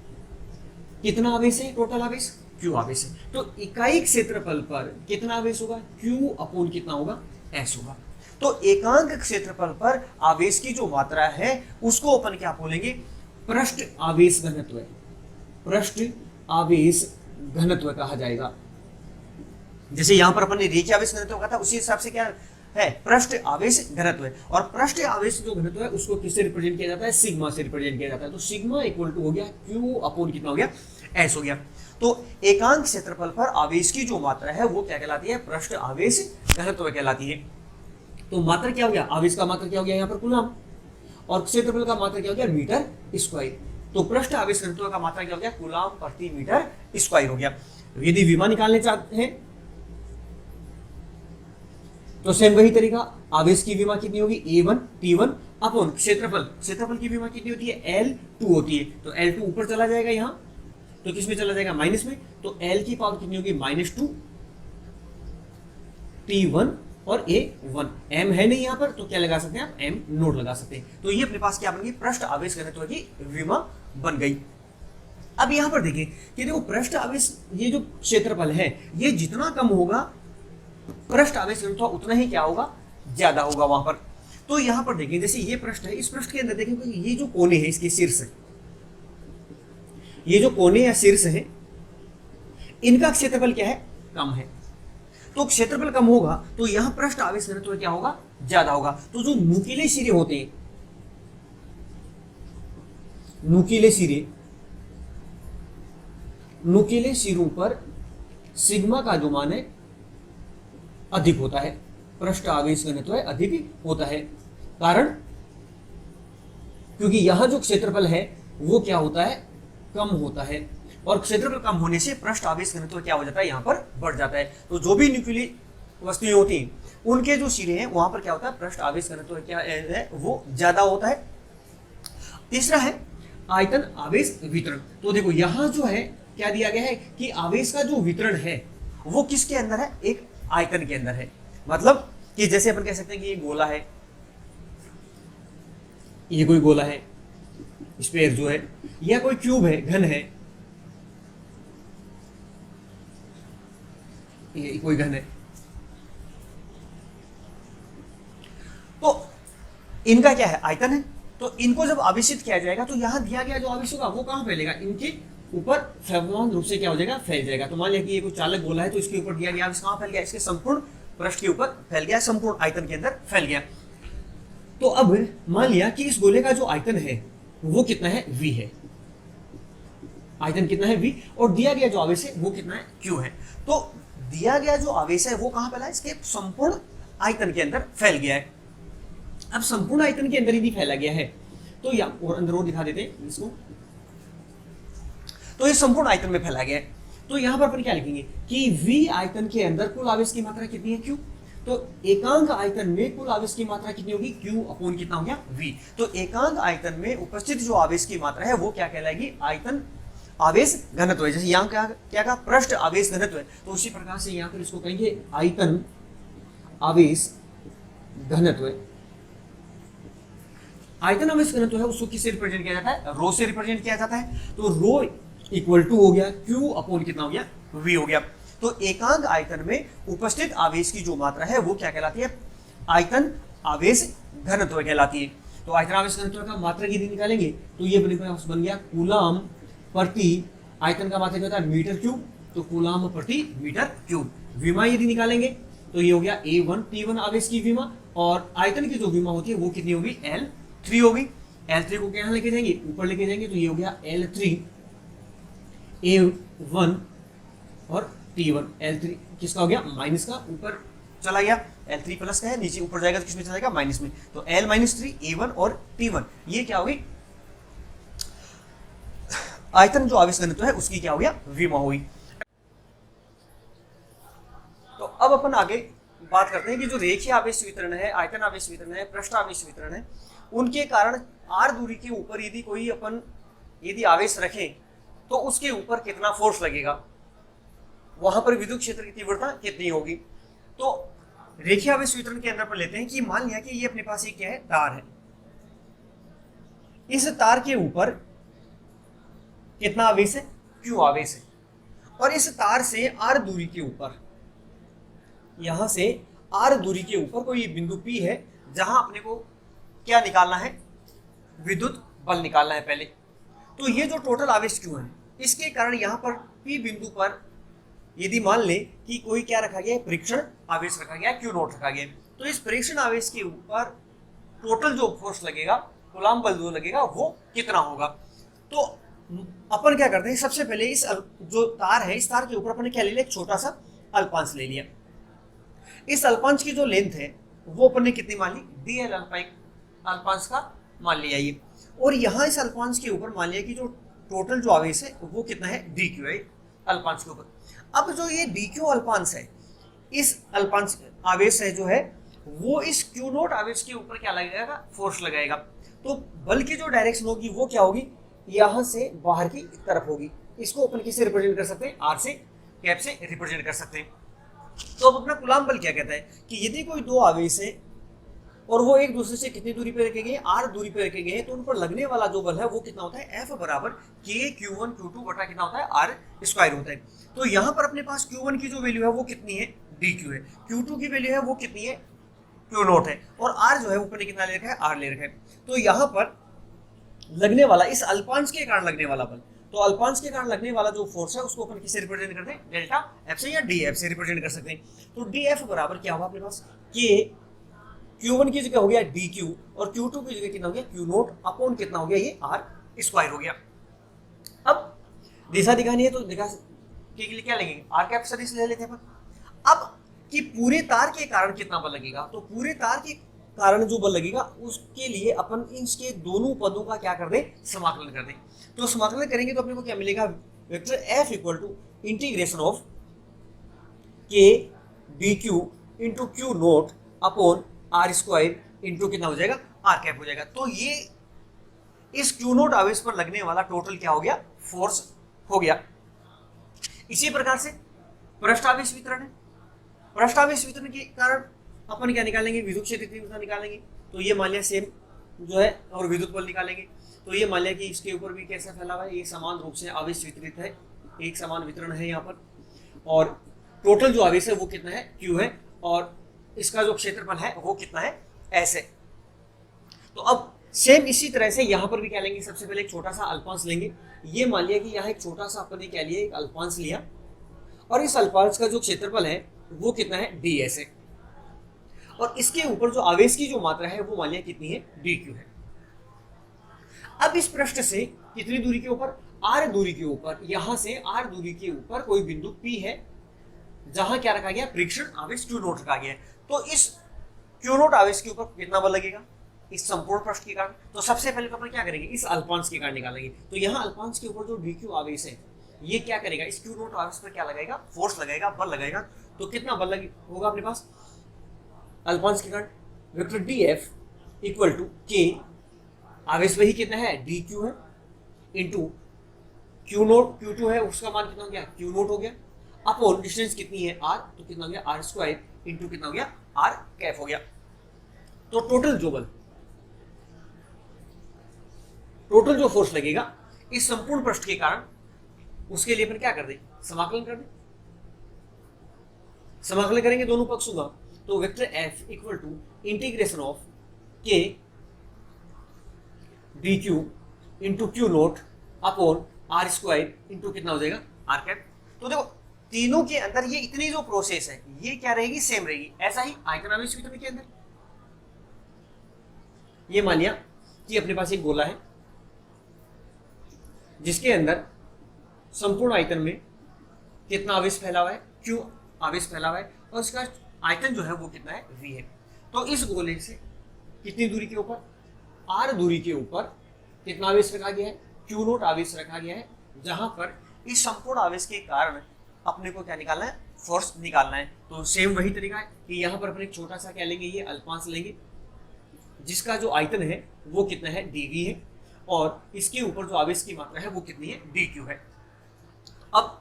कितना आवेश है, टोटल आवेश, क्यू आवेश है। तो इकाई क्षेत्रफल पर कितना आवेश होगा, क्यू अपॉन कितना होगा, एस होगा। तो एकांक क्षेत्रफल पर आवेश की जो मात्रा है उसको अपन क्या बोलेंगे, पृष्ठ आवेश घनत्व, पृष्ठ आवेश घनत्व कहा जाएगा। जैसे यहां पर अपन ने रेखीय आवेश घनत्व कहा था, उसी हिसाब से क्या है, पृष्ठ आवेश घनत्व है। और पृष्ठ आवेश जो घनत्व है उसको किससे रिप्रेजेंट किया जाता है, सिग्मा से रिप्रेजेंट किया जाता है। तो सिग्मा इक्वल टू हो गया क्यू अपॉन कितना हो गया, एस हो गया। तो एकांक क्षेत्रफल पर आवेश की जो मात्रा है वो क्या कहलाती है, पृष्ठ आवेश घनत्व कहलाती है। तो मात्रा क्या हो गया, आवेश का मात्रा क्या हो गया यहाँ पर कूलम, और क्षेत्रफल का मात्रा क्या हो गया, मीटर स्क्वायर। तो पृष्ठ आवेश घनत्व का मात्रा क्या हो गया, कूलम प्रति मीटर स्क्वायर हो गया। यदि विमा निकालने चाहते हैं तो सेम वही तरीका, आवेश की विमा कितनी होगी, A1 T1 अपॉन क्षेत्रफल, क्षेत्रफल की विमा कितनी होती है, L2 होती है। तो L2 ऊपर चला जाएगा यहाँ, तो किस में चला जाएगा, माइनस में। तो L की पावर कितनी होगी, -2 T1 और A1, M है नहीं यहाँ पर, तो क्या लगा सकते हैं आप, M नोट लगा सकते हैं। तो ये अपने पास क्या बन गई, पृष्ठ आवेश घनत्व की विमा बन गई। अब यहाँ पर देखिए कि देखो पृष्ठ आवेश, ये जो क्षेत्रफल है ये जितना कम होगा पृष्ठ आवेश घनत्व उतना ही क्या होगा, ज्यादा होगा वहां पर। तो यहां पर देखिए जैसे ये पृष्ठ है, इस पृष्ठ के अंदर देखिए ये जो कोने हैं, इसके शीर्ष, ये जो कोने या शीर्ष है, इनका क्षेत्रफल क्या है, कम है। तो क्षेत्रफल कम होगा तो यहां पृष्ठ आवेश घनत्व क्या होगा, ज्यादा होगा। तो जो नुकीले सिरे होते हैं, नुकीले सिरों पर सिग्मा का जो मान है अधिक होता है, पृष्ठ आवेश घनत्व अधिक होता है। कारण क्योंकि यहां जो क्षेत्रफल है वो क्या होता है, कम होता है, और क्षेत्रफल कम होने से पृष्ठ आवेश घनत्व क्या हो जाता है, यहां पर बढ़ जाता है। तो जो भी न्यूक्लियर वस्तुएं होती हैं उनके जो सिरे हैं वहां पर क्या होता है, पृष्ठ आवेश घनत्व क्या है, वो ज्यादा होता है। तीसरा है आयतन आवेश वितरण। तो देखो यहां जो है क्या दिया गया है कि आवेश का जो वितरण है वो किसके अंदर है, एक आयतन के अंदर है। मतलब कि जैसे अपन कह सकते हैं कि ये गोला है, ये कोई गोला है, स्फीयर जो है, या कोई क्यूब है, घन है, ये कोई घन है। तो इनका क्या है, आयतन है। तो इनको जब आवेशित किया जाएगा तो यहां दिया गया जो आवेश होगा वो कहां फैलेगा, इनके ऊपर समान रूप से क्या हो जाएगा, फैल जाएगा। तो मान लिया कि ये कोई चालक गोला है, तो इसके ऊपर दिया गया आवेश कहां फैल गया, इसके संपूर्ण पृष्ठ के ऊपर फैल गया, संपूर्ण आयतन के अंदर फैल गया। तो अब मान लिया कि इस गोले का जो आयतन है वो कितना है, V है, आयतन कितना है, V, और दिया गया जो आवेश है वो कितना है, Q है। तो दिया गया जो आवेश है वो कहां फैला है, इसके संपूर्ण आयतन के अंदर फैल गया है। अब संपूर्ण आयतन के अंदर यदि फैला गया है तो या और अंदर और दिखा देते हैं इसको, तो ये संपूर्ण आयतन में फैला गया है। तो यहां पर अपन क्या लिखेंगे कि V आयतन के अंदर कुल आवेश की मात्रा कितनी है, Q। तो एकांक आयतन में कुल आवेश की मात्रा कितनी होगी, Q अपॉन कितना हो गया, V। तो एकांक आयतन में उपस्थित जो आवेश की मात्रा है वो क्या कहलाएगी, आयतन आवेश घनत्व है। जैसे यहाँ क्या कहा, पृष्ठ आवेश घनत्व है, तो उसी प्रकार से यहाँ पर इसको कहेंगे आयतन आवेश घनत्व। आयतन आवेश घनत्व है उसको किससे रिप्रेजेंट किया जाता है, रो से रिप्रेजेंट किया जाता है। तो रो इक्वल टू हो गया Q अपॉन कितना हो गया, V हो गया। तो एकांक आयतन में उपस्थित आवेश की जो मात्रा है वो क्या कहलाती है? आयतन आवेश घनत्व कहलाती है। तो आयतन आवेश घनत्व का मात्रा यदि निकालेंगे तो ये बन गया कूलाम प्रति, आयतन का मात्रा क्या होता है? मीटर क्यूब, तो कूलाम प्रति मीटर क्यूब। विमा यदि निकालेंगे तो ये हो गया A1 T1 आवेश की विमा, और आयतन की जो विमा होती है वो कितनी होगी? L3 होगी। L3 को क्या लेके जाएंगे? ऊपर लेके जाएंगे, तो ये हो गया L3 A1 और T1। L3 किसका हो गया? माइनस का, ऊपर चला गया। L3 प्लस का है, नीचे ऊपर जाएगा तो किसमें चला जाएगा? माइनस में। तो L-3 A1 और T1 ये क्या होगी? आयतन जो आवेश घनत्व है उसकी क्या हो गया? विमा हुई। तो अब अपन आगे बात करते हैं कि जो रेखीय आवेश वितरण है, आयतन आवेश वितरण है, पृष्ठ आवेश वितरण है, उनके कारण r दूरी के ऊपर यदि कोई अपन यदि आवेश रखें तो उसके ऊपर कितना फोर्स लगेगा, वहां पर विद्युत क्षेत्र की तीव्रता कितनी होगी। तो रेखीय आवेश वितरण के अंदर पर लेते हैं कि मान लिया कि ये अपने पास एक क्या है? तार है। इस तार के ऊपर कितना आवेश है? Q आवेश है। और इस तार से r दूरी के ऊपर, यहां से r दूरी के ऊपर कोई बिंदु P है जहां अपने को क्या निकालना है? विद्युत बल निकालना है पहले। तो ये जो टोटल आवेश Q है, इसके कारण यहां पर P बिंदु पर यदि मान ले कि कोई क्या रखा गया है? परीक्षण आवेश रखा गया है, Q0 रखा गया है। तो इस परीक्षण आवेश के ऊपर टोटल जो फोर्स लगेगा, कूलाम बल जो लगेगा, वो कितना होगा। तो अपन क्या करते हैं? सबसे पहले इस जो तार है, इस तार के ऊपर अपन ने क्या ले लिया? एक छोटा सा अल्पांश ले लिया। इस अल्पांश की जो लेंथ है वो अपन ने कितनी मान ली? DL अल्पांश का मान लिया ये। और यहाँ इस अल्पांश के ऊपर मान लिया कि जो टोटल जो आवेश है वो कितना है? DQ है अल्पांश के ऊपर। अब जो ये DQ अल्पांश है, इस अल्पांश आवेश है जो है वो इस Q0 आवेश के ऊपर क्या लगाएगा? फोर्स लगाएगा। तो बल की जो डायरेक्शन होगी वो क्या होगी? यहां से बाहर की तरफ होगी। इसको अपन किससे रिप्रेजेंट कर सकते हैं? R से, कैप से रिप्रेजेंट कर सकते हैं। तो अब अपना कूलाम बल क्या कहता है कि यदि कोई दो आवेश है और वो एक दूसरे से कितनी दूरी पे रखे गए? R दूरी पे रखे गए हैं, तो उन पर लगने वाला जो बल है वो कितना होता है? F बराबर K Q1 Q2 बटा कितना होता है? R स्क्वायर होता है। तो यहाँ पर अपने पास Q1 की जो वैल्यू है वो कितनी है? DQ है। Q2 की वैल्यू है वो कितनी है? Q0 है। और R जो है ऊपर ने कितना ले रखा है? R ले रखा है। तो यहाँ पर लगने वाला, इस अल्पांश के कारण लगने वाला बल, तो अल्पांश के कारण लगने वाला जो फोर्स है उसको अपन किससे रिप्रेजेंट करते हैं? डेल्टा F से या DF से रिप्रेजेंट कर सकते हैं। तो DF बराबर क्या होगा अपने पास? K Q1 की जगह हो गया DQ और Q2 की जगह कितना हो गया? Q0 अपॉन कितना हो गया? ये R स्क्वायर हो गया। अब दिशा दिखानी है तो दिशा के लिए क्या लगेंगे? R कैप सदिश ले लेते हैं अपन। अब कि पूरे तार के कारण कितना बल लगेगा, तो पूरे तार के कारण जो बल लगेगा उसके लिए अपन इसके दोनों पदों का क्या कर दें? समाकलन कर दें। तो समाकलन करेंगे तो अपने को क्या मिलेगा? Vector F equal to integration of K DQ into Q0 upon R square into कितना हो जाएगा? R कैप हो जाएगा। तो ये इस Q0 आवेश पर लगने वाला टोटल क्या हो गया? फोर्स हो गया। इसी प्रकार से पृष्ठ आवेश वितरण है। पृष्ठ आवेश वितरण के कारण अपन क्या निकालेंगे? विद्युत क्षेत्र की तीव्रता निकालेंगे। तो ये मान लिया सेम जो है, और विद्युत बल निकालेंगे। तो ये मान लिया कि इसके ऊपर भी कैसा फैला हुआ है? ये समान रूप से आवेश वितरित है, एक समान वितरण है यहाँ पर। और टोटल जो आवेश है वो कितना है? Q है। और इसका जो क्षेत्रफल है वो कितना है? S है। तो अब सेम इसी तरह से यहाँ पर भी क्या लेंगे? सबसे पहले एक छोटा सा अल्पांश लेंगे। ये मान लिया कि यहाँ एक छोटा सा अपन ने क्या लिया? एक अल्पांश लिया, और इस अल्पांश का जो क्षेत्रफल है वो कितना है? DS है। और इसके ऊपर जो आवेश की जो मात्रा है वो मान लिया कितनी है? DQ है। अब इस पृष्ठ से कितनी दूरी के ऊपर? R दूरी के ऊपर, यहां से R दूरी के ऊपर कोई बिंदु P है जहां क्या रखा गया? परीक्षण आवेश Q0 रखा गया है। तो इस Q0 आवेश के ऊपर कितना बल लगेगा इस संपूर्ण पृष्ठ के कारण? तो सबसे पहले तो अपन क्या करेंगे? इस अल्पांश के कारण निकालेंगे। तो यहाँ अल्पांश के ऊपर जो DQ आवेश है ये क्या करेगा? इस Q0 आवेश पर क्या लगाएगा? फोर्स लगाएगा, बल लगाएगा। तो कितना बल होगा अपने पास अल्पांश के कारण? Vector DF equal to K, आवेश वही कितना है? DQ है, इंटू Q0 Q2 है, उसका मान कितना हो गया? Q0 हो गया, अपॉन डिस्टेंस कितनी है? R, तो कितना हो गया? R स्क्वायर इंटू कितना हो गया? R कैप हो गया। तो टोटल जो बल, टोटल जो फोर्स लगेगा इस संपूर्ण पृष्ठ के कारण, उसके लिए फिर क्या कर दें? समाकलन कर दें। समाकलन करेंगे दोनों पक्षों का, तो vector F equal to integration of k D Q into Q naught upon are square into कितना हो जाएगा आर कैप। तो देखो तीनों के अंदर ये इतनी जो प्रोसेस है ये क्या रहेगी, सेम रहेगी। ऐसा ही आयतन आवेश वितरण के अंदर ये मान लिया कि अपने पास एक गोला है जिसके अंदर संपूर्ण आयतन में कितना आवेश फैला हुआ है, क्यू आवेश फैला हुआ है, और इसका आयतन जो है वो कितना है, v है। तो इस गोले से कितनी दूरी के ऊपर, r दूरी के ऊपर कितना आवेश रखा गया है, क्यू नोट आवेश रखा गया है, जहां पर इस संपूर्ण आवेश के कारण अपने को क्या निकालना है, फोर्स निकालना है। तो सेम वही तरीका है कि यहाँ पर अपने एक छोटा सा क्या लेंगे, ये अल्पांश लेंगे जिसका जो आयतन है वो कितना है, dv है, और इसके ऊपर जो आवेश की मात्रा है वो कितनी है, dq है। अब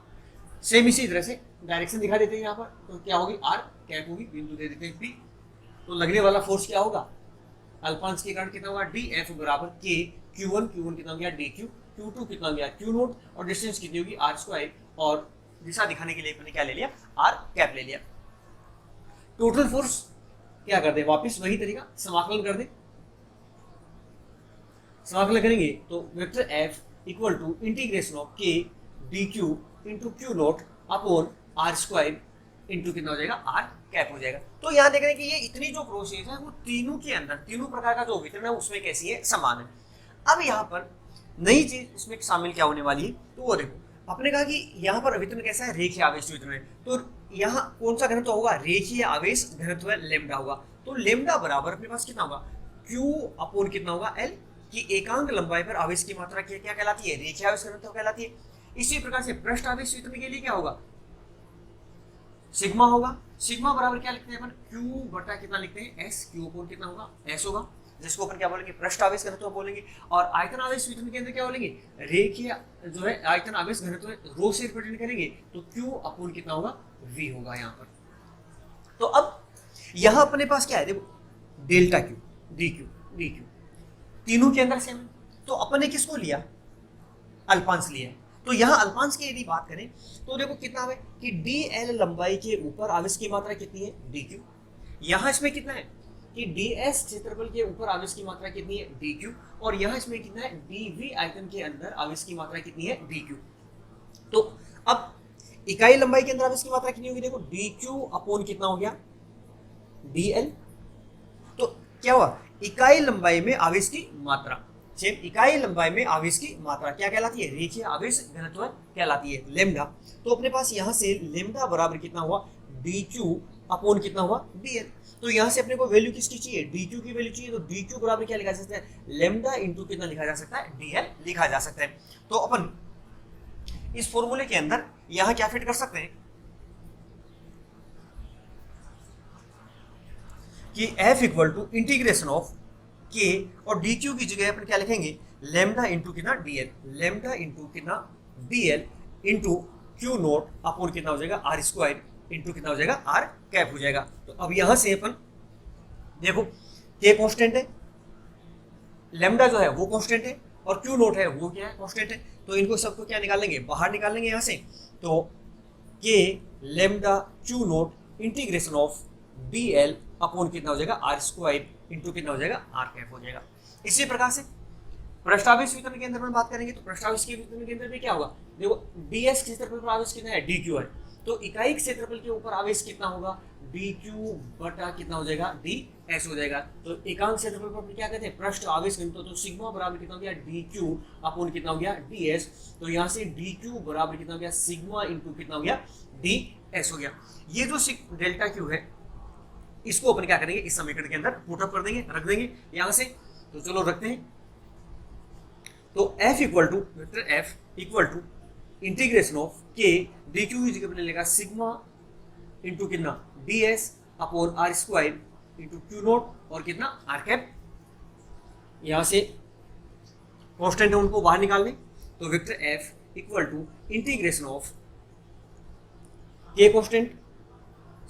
सेम इसी तरह से डायरेक्शन दिखा देते हैं यहाँ पर, तो क्या होगी, r कैप होगी, बिंदु दे देते हैं p, तो लगने वाला फोर्स क्या होगा, अल्पांश के कारण कितना होगा, df बराबर k, q1 कितना हो गया dq, q2 कितना हो गया q नोट, और डिस्टेंस कितनी होगी r स्क्वायर, और दिशा दिखाने के लिए मैंने क्या ले लिया, r कैप ले लिया। टोटल फोर्स क्या कर दे, वापस वही तरीका, समाकलन कर दे। समाकलन करेंगे तो vector f equal to integration of k dq into Q naught upon are square into कितना हो जाएगा, आर कैप हो जाएगा। तो यहाँ देख रहे हैं कि ये इतनी जो प्रोसेस है वो तीनों के अंदर, तीनों प्रकार का जो वितरण है उसमें कैसी है, समान है। अब यहाँ पर नई चीज इसमें शामिल क्या होने वाली है, तो वो देखो आपने कहा कि यहाँ पर वितरण कैसा है, रेखीय आवेश वितरण है। तो यहाँ कौन सा घनत्व होगा, रेखीय आवेश घनत्व लेमडा होगा। तो लेमडा बराबर अपने पास कितना होगा, क्यू अपॉन कितना होगा, एल, कि एकांक लंबाई पर आवेश की मात्रा क्या कहलाती है, रेखीय आवेश घनत्व कहलाती है। इसी प्रकार से पृष्ठ आवेश वितरण के लिए क्या होगा, सिग्मा होगा। सिग्मा बराबर क्या लिखते हैं अपन, क्यू बटा कितना लिखते हैं, एस, क्यू अपॉन कितना होगा, एस होगा, जिसको अपन क्या बोलेंगे, पृष्ठ आवेश घनत्व बोलेंगे। और आयतन आवेश वितरण के अंदर क्या बोलेंगे, रेखीय जो है आयतन आवेश घनत्व रो से रिप्रेजेंट करेंगे, तो क्यू अपॉन कितना होगा, वी होगा यहाँ पर। तो अब यहाँ अपने पास क्या है, देखो डेल्टा क्यू, डी क्यू तीनों के अंदर सेम है। तो अपन ने किसको लिया, अल्पांश लिया है। तो यहाँ अल्पांश की यदि बात करें तो देखो कितना है कि dl लंबाई के ऊपर आवेश की मात्रा कितनी है, dq। यहाँ इसमें कितना है कि ds क्षेत्रफल के ऊपर आवेश की मात्रा कितनी है, dq, और यहाँ इसमें कितना है, dv आयतन के अंदर आवेश की मात्रा कितनी है, dq। तो अब इकाई लंबाई के अंदर आवेश की मात्रा कितनी होगी, देखो dq अपॉन कितना हो गया, dl। तो क्या हुआ, इकाई लंबाई में आवेश की मात्रा, इकाई लंबाई में आवेश की मात्रा क्या कहलाती है, रेखीय आवेश घनत्व कहलाती है, लेमडा। तो अपने पास यहाँ से लेमडा बराबर कितना हुआ, dq अपॉन कितना हुआ, dl। तो यहाँ से अपने को वैल्यू किसकी चाहिए, dq की वैल्यू चाहिए। तो dq बराबर क्या लिखा जा सकता है, लेमडा इंटू कितना लिखा जा सकता है, dl लिखा जा सकता है। तो अपन इस फॉर्मूले के अंदर यहाँ क्या फिट कर सकते हैं कि f equal to integration of k, और dq की जगह अपन क्या लिखेंगे, लेमडा इंटू कितना, dl, लेमडा इंटू कितना, dl into Q naught upon कितना हो जाएगा, r स्क्वायर इंटू कितना हो जाएगा, r कैप हो जाएगा। तो अब यहां से अपन देखो k कांस्टेंट है, लेमडा जो है वो कांस्टेंट है, और क्यू नोट है वो क्या है, कांस्टेंट है। तो इनको सबको क्या निकाल लेंगे, बाहर निकाल लेंगे यहाँ से। तो k lambda Q naught integration of dl upon कितना हो जाएगा, आर स्क्वायर इंटू कितना हो जाएगा, आर कैप हो जाएगा। इसी प्रकार से पृष्ठावेश वितरण के अंदर में बात करेंगे तो पृष्ठावेश के वितरण के अंदर में क्या होगा, देखो ds क्षेत्रफल पर आवेश कितना है, dq है। तो इकाई क्षेत्रफल के ऊपर आवेश कितना होगा, dq बटा कितना हो जाएगा, ds हो जाएगा। तो एकांक क्षेत्रफल पर क्या कहते हैं, पृष्ठ आवेश घनत्व। तो सिग्मा बराबर कितना हो गया, dq अपॉन कितना हो गया, ds। तो यहाँ से dq बराबर कितना हो गया, सिग्मा इंटू कितना हो गया, ds हो गया। ये जो डेल्टा क्यू है इसको अपन क्या करेंगे, इस समीकरण के अंदर पुट अप कर देंगे, रख देंगे यहां से। तो चलो रखते हैं। तो f equal to vector f equal to integration of k dq की जगह पर लेगा सिग्मा इंटू कितना, ds upon are square into Q naught और कितना, आर कैप। यहां से कांस्टेंट है उनको बाहर निकाल लें। तो vector f equal to integration of k constant,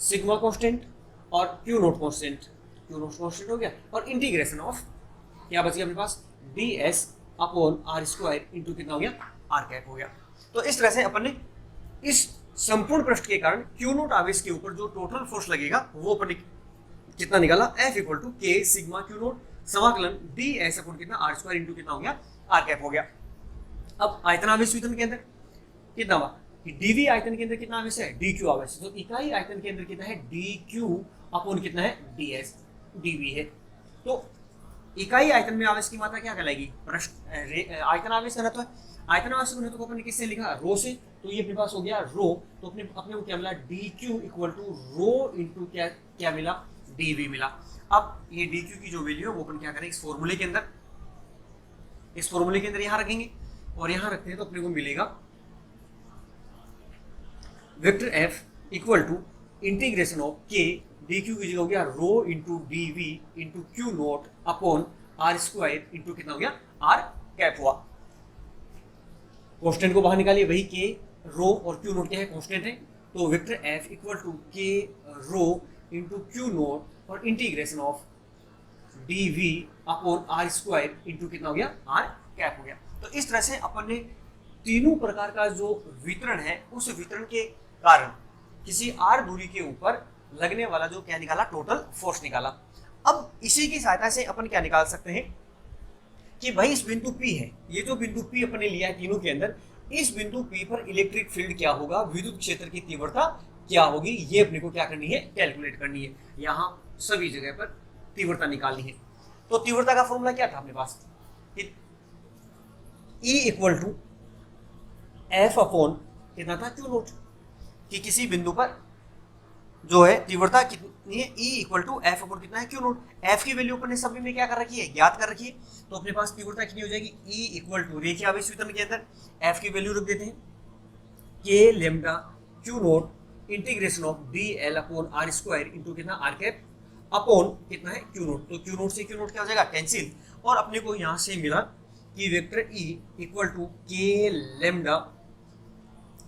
sigma constant और q naught constant, q naught constant हो गया, और इंटीग्रेशन ऑफ क्या बच गया अपने पास, ds upon are square into कितना हो गया, आर कैप हो गया। तो इस तरह से अपन ने इस संपूर्ण पृष्ठ के कारण क्यू नोट आवेश के ऊपर जो टोटल फोर्स लगेगा वो अपन कितना निकाला, F इक्वल टू के सिग्मा क्यू नोट समाकलन डी एस अपॉन कितना आर स्क्वायर इंटू कितना हो गया, आर कैप हो गया। अब आयतन आवेश वितरण के अंदर कितना हुआ कि डीवी आयतन के अंदर कितना आवेश है, डी क्यू आवेश, तो इकाई आयतन के अंदर कितना है, डी क्यू अपॉन कितना है, डी एस डीवी है। तो इकाई आयतन में आवेश की मात्रा क्या कहलाएगी, पृष्ठ आयतन आवेश घनत्व है। आयतन आवेश घनत्व को अपने किससे लिखा, रो से, तो ये अपने पास हो गया रो, तो अपने को क्या मिला, D Q equal to rho into क्या मिला, डीवी मिला। अब ये डी क्यू की जो वैल्यू है वो अपन क्या करें, इस फॉर्मूले के अंदर यहां रखेंगे और यहां रखते हैं तो अपने को मिलेगा vector F equal to integration of k D q की जगह हो गया rho into d v into Q naught upon are square into कितना हो गया, आर कैप हुआ। कांस्टेंट को बाहर निकालिए, वही के रो और क्यू नोट क्या है, कांस्टेंट है, तो vector F equal to K rho into Q naught और integration of D we upon are square into कितना हो गया, आर कैप हो गया। तो इस तरह से अपन ने तीनों प्रकार का जो वितरण है उस वितरण के कारण किसी आर दूरी के ऊपर लगने वाला जो क्या निकाला, टोटल फोर्स निकाला। अब इसी की सहायता से अपन क्या निकाल सकते हैं कि भाई इस बिंदु P है, ये जो बिंदु P अपन ने लिया है तीनों के अंदर, इस बिंदु P पर इलेक्ट्रिक फील्ड क्या होगा, विद्युत क्षेत्र की तीव्रता क्या होगी, ये अपने को क्या करनी है, कैलकुलेट करनी है। यहाँ सभी जगह पर तीव्रता निकालनी है। तो तीव्रता का फॉर्मूला क्या था अपने पास, E equal to F upon कितना था, क्यू नोट, कि किसी बिंदु पर जो है तीव्रता कितनी है, E equal to F upon कितना है, क्यू नोट। एफ की वैल्यू अपन ने सभी में क्या कर रखी है, ज्ञात कर रखी है, तो अपने पास तीव्रता कितनी हो जाएगी, E इक्वल टू रेखीय आवेश वितरण के अंदर एफ की वैल्यू रख देते हैं K lambda Q naught integration of D L upon are square into कितना, आर कैप अपॉन कितना है, क्यू नोट। तो क्यू नोट से क्यू नोट क्या हो जाएगा, कैंसिल, और अपने को यहाँ से मिला कि vector E equal to k lambda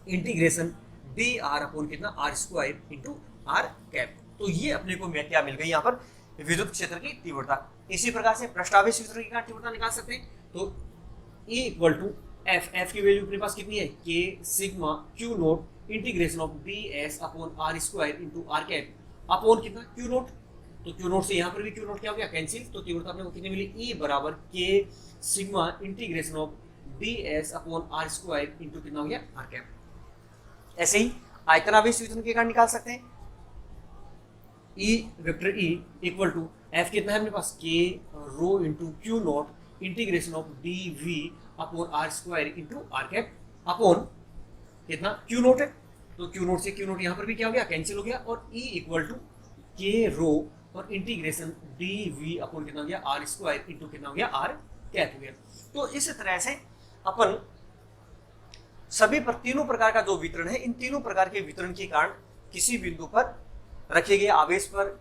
integration d r upon कितना, r square into are cap. तो ये अपने को क्या मिल गई यहाँ पर, विद्युत क्षेत्र की तीव्रता। इसी प्रकार से पृष्ठावेश वितरण की तीव्रता निकाल सकते हैं, तो E इक्वल टू एफ की वैल्यू अपने पास कितनी है, K sigma Q naught integration of D S upon are square into are cap upon कितना, क्यू नोट। तो क्यू नोट से यहाँ पर भी क्यू नोट क्या हो गया, कैंसिल, तो तीव्रता अपने को कितनी मिली, E बराबर K sigma integration of D S upon are square into कितना हो गया, आर कैप। ऐसे ही आयतन आवेश वितरण के कारण निकाल सकते हैं, E vector E equal to F कितना है अपने पास, k rho into Q naught integration of D we upon are square into are cap upon कितना, क्यू नोट है, तो क्यू नोट से क्यू नोट यहाँ पर भी क्या हो गया, कैंसिल हो गया, और E इक्वल टू के रो और इंटीग्रेशन डी वी अपॉन कितना हो गया, आर स्क्वायर इंटू कितना हो गया, आर कैप हो गया। तो इस तरह से अपन सभी पर तीनों प्रकार का जो वितरण है, इन तीनों प्रकार के वितरण के कारण किसी बिंदु पर रखे गए आवेश पर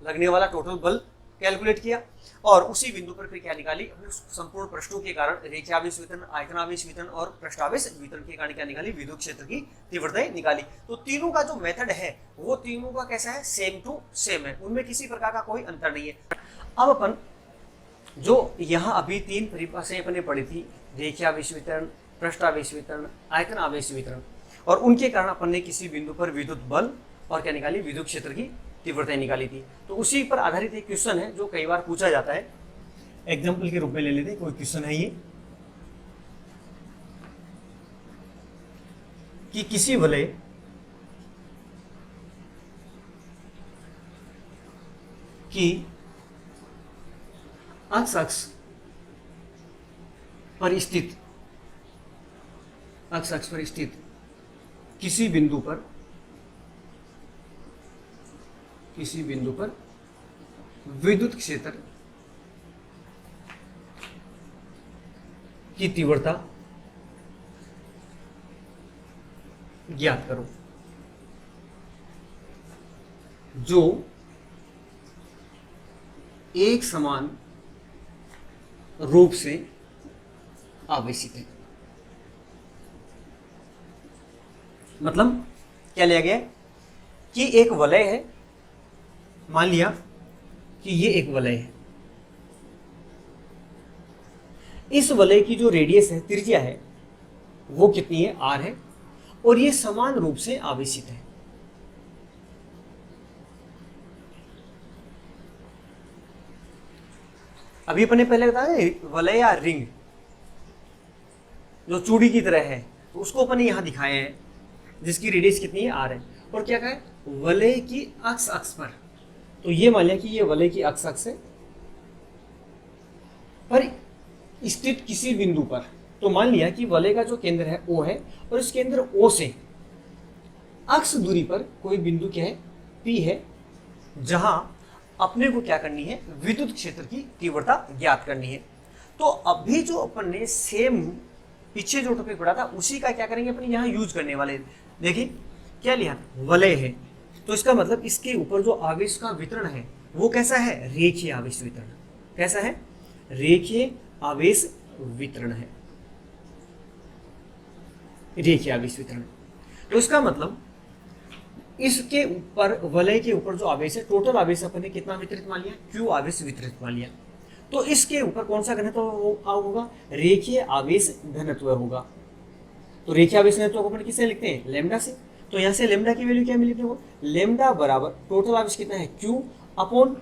लगने वाला टोटल बल कैलकुलेट किया, और उसी बिंदु पर फिर क्या निकाली, अपने संपूर्ण प्रश्नों के कारण रेखीय आवेश वितरण, आयतन आवेश वितरण और पृष्ठावेश वितरण के कारण क्या निकाली, विद्युत क्षेत्र की तीव्रताएं निकाली। तो तीनों का जो मेथड है वो तीनों का कैसा है, सेम टू सेम है, उनमें किसी प्रकार का कोई अंतर नहीं है। अब अपन जो यहाँ अभी तीन परिभाषाएं अपने पढ़ी थी, रेखीय आवेश वितरण, पृष्ठावेश वितरण, आयतन आवेश वितरण, और उनके कारण अपन ने किसी बिंदु पर विद्युत बल और क्या निकाली, विद्युत क्षेत्र की तीव्रता निकाली थी। तो उसी पर आधारित एक क्वेश्चन है जो कई बार पूछा जाता है, एग्जाम्पल के रूप में ले लेते हैं। कोई क्वेश्चन है ये कि किसी वलय की अक्ष अक्ष पर स्थित किसी बिंदु पर विद्युत क्षेत्र की तीव्रता ज्ञात करो जो एक समान रूप से आवेशित है। मतलब क्या लिया गया कि एक वलय है, मान लिया कि ये एक वलय है, इस वलय की जो रेडियस है, त्रिज्या है, वो कितनी है, r है, और ये समान रूप से आवेशित है। अभी अपने पहले बताया वलय या रिंग जो चूड़ी की तरह है, तो उसको अपने यहां दिखाए हैं, जिसकी रेडियस कितनी है r है। और क्या कहा है, वलय की अक्ष अक्ष पर, तो ये मान लिया कि ये वलय की अक्ष अक्ष है पर स्थित किसी बिंदु पर। तो मान लिया कि वलय का जो केंद्र है O है और इस केंद्र O से अक्ष दूरी पर कोई बिंदु क्या है, P है, जहां अपने को क्या करनी है, विद्युत क्षेत्र की तीव्रता ज्ञात करनी है। तो अभी जो अपन ने सेम पीछे जो टॉपिक पढ़ा था उसी का क्या करेंगे अपने यहाँ यूज करने वाले। देखिए क्या लिया, वलय है, तो इसका मतलब इसके ऊपर जो आवेश का वितरण है वो कैसा है, रेखीय आवेश वितरण। कैसा है, रेखीय आवेश वितरण है, रेखीय आवेश वितरण। तो इसका मतलब इसके ऊपर, वलय के ऊपर जो आवेश है, टोटल आवेश अपन ने कितना वितरित मान लिया, Q आवेश वितरित मान लिया। तो इसके ऊपर कौन सा घनत्व होगा, रेखीय आवेश घनत्व होगा। तो रेखीय आवेश घनत्व को अपन किससे लिखते हैं, लैम्डा से। तो यहाँ से लैम्डा की वैल्यू क्या मिली अपने को, लैम्डा बराबर टोटल आवेश कितना है, Q अपॉन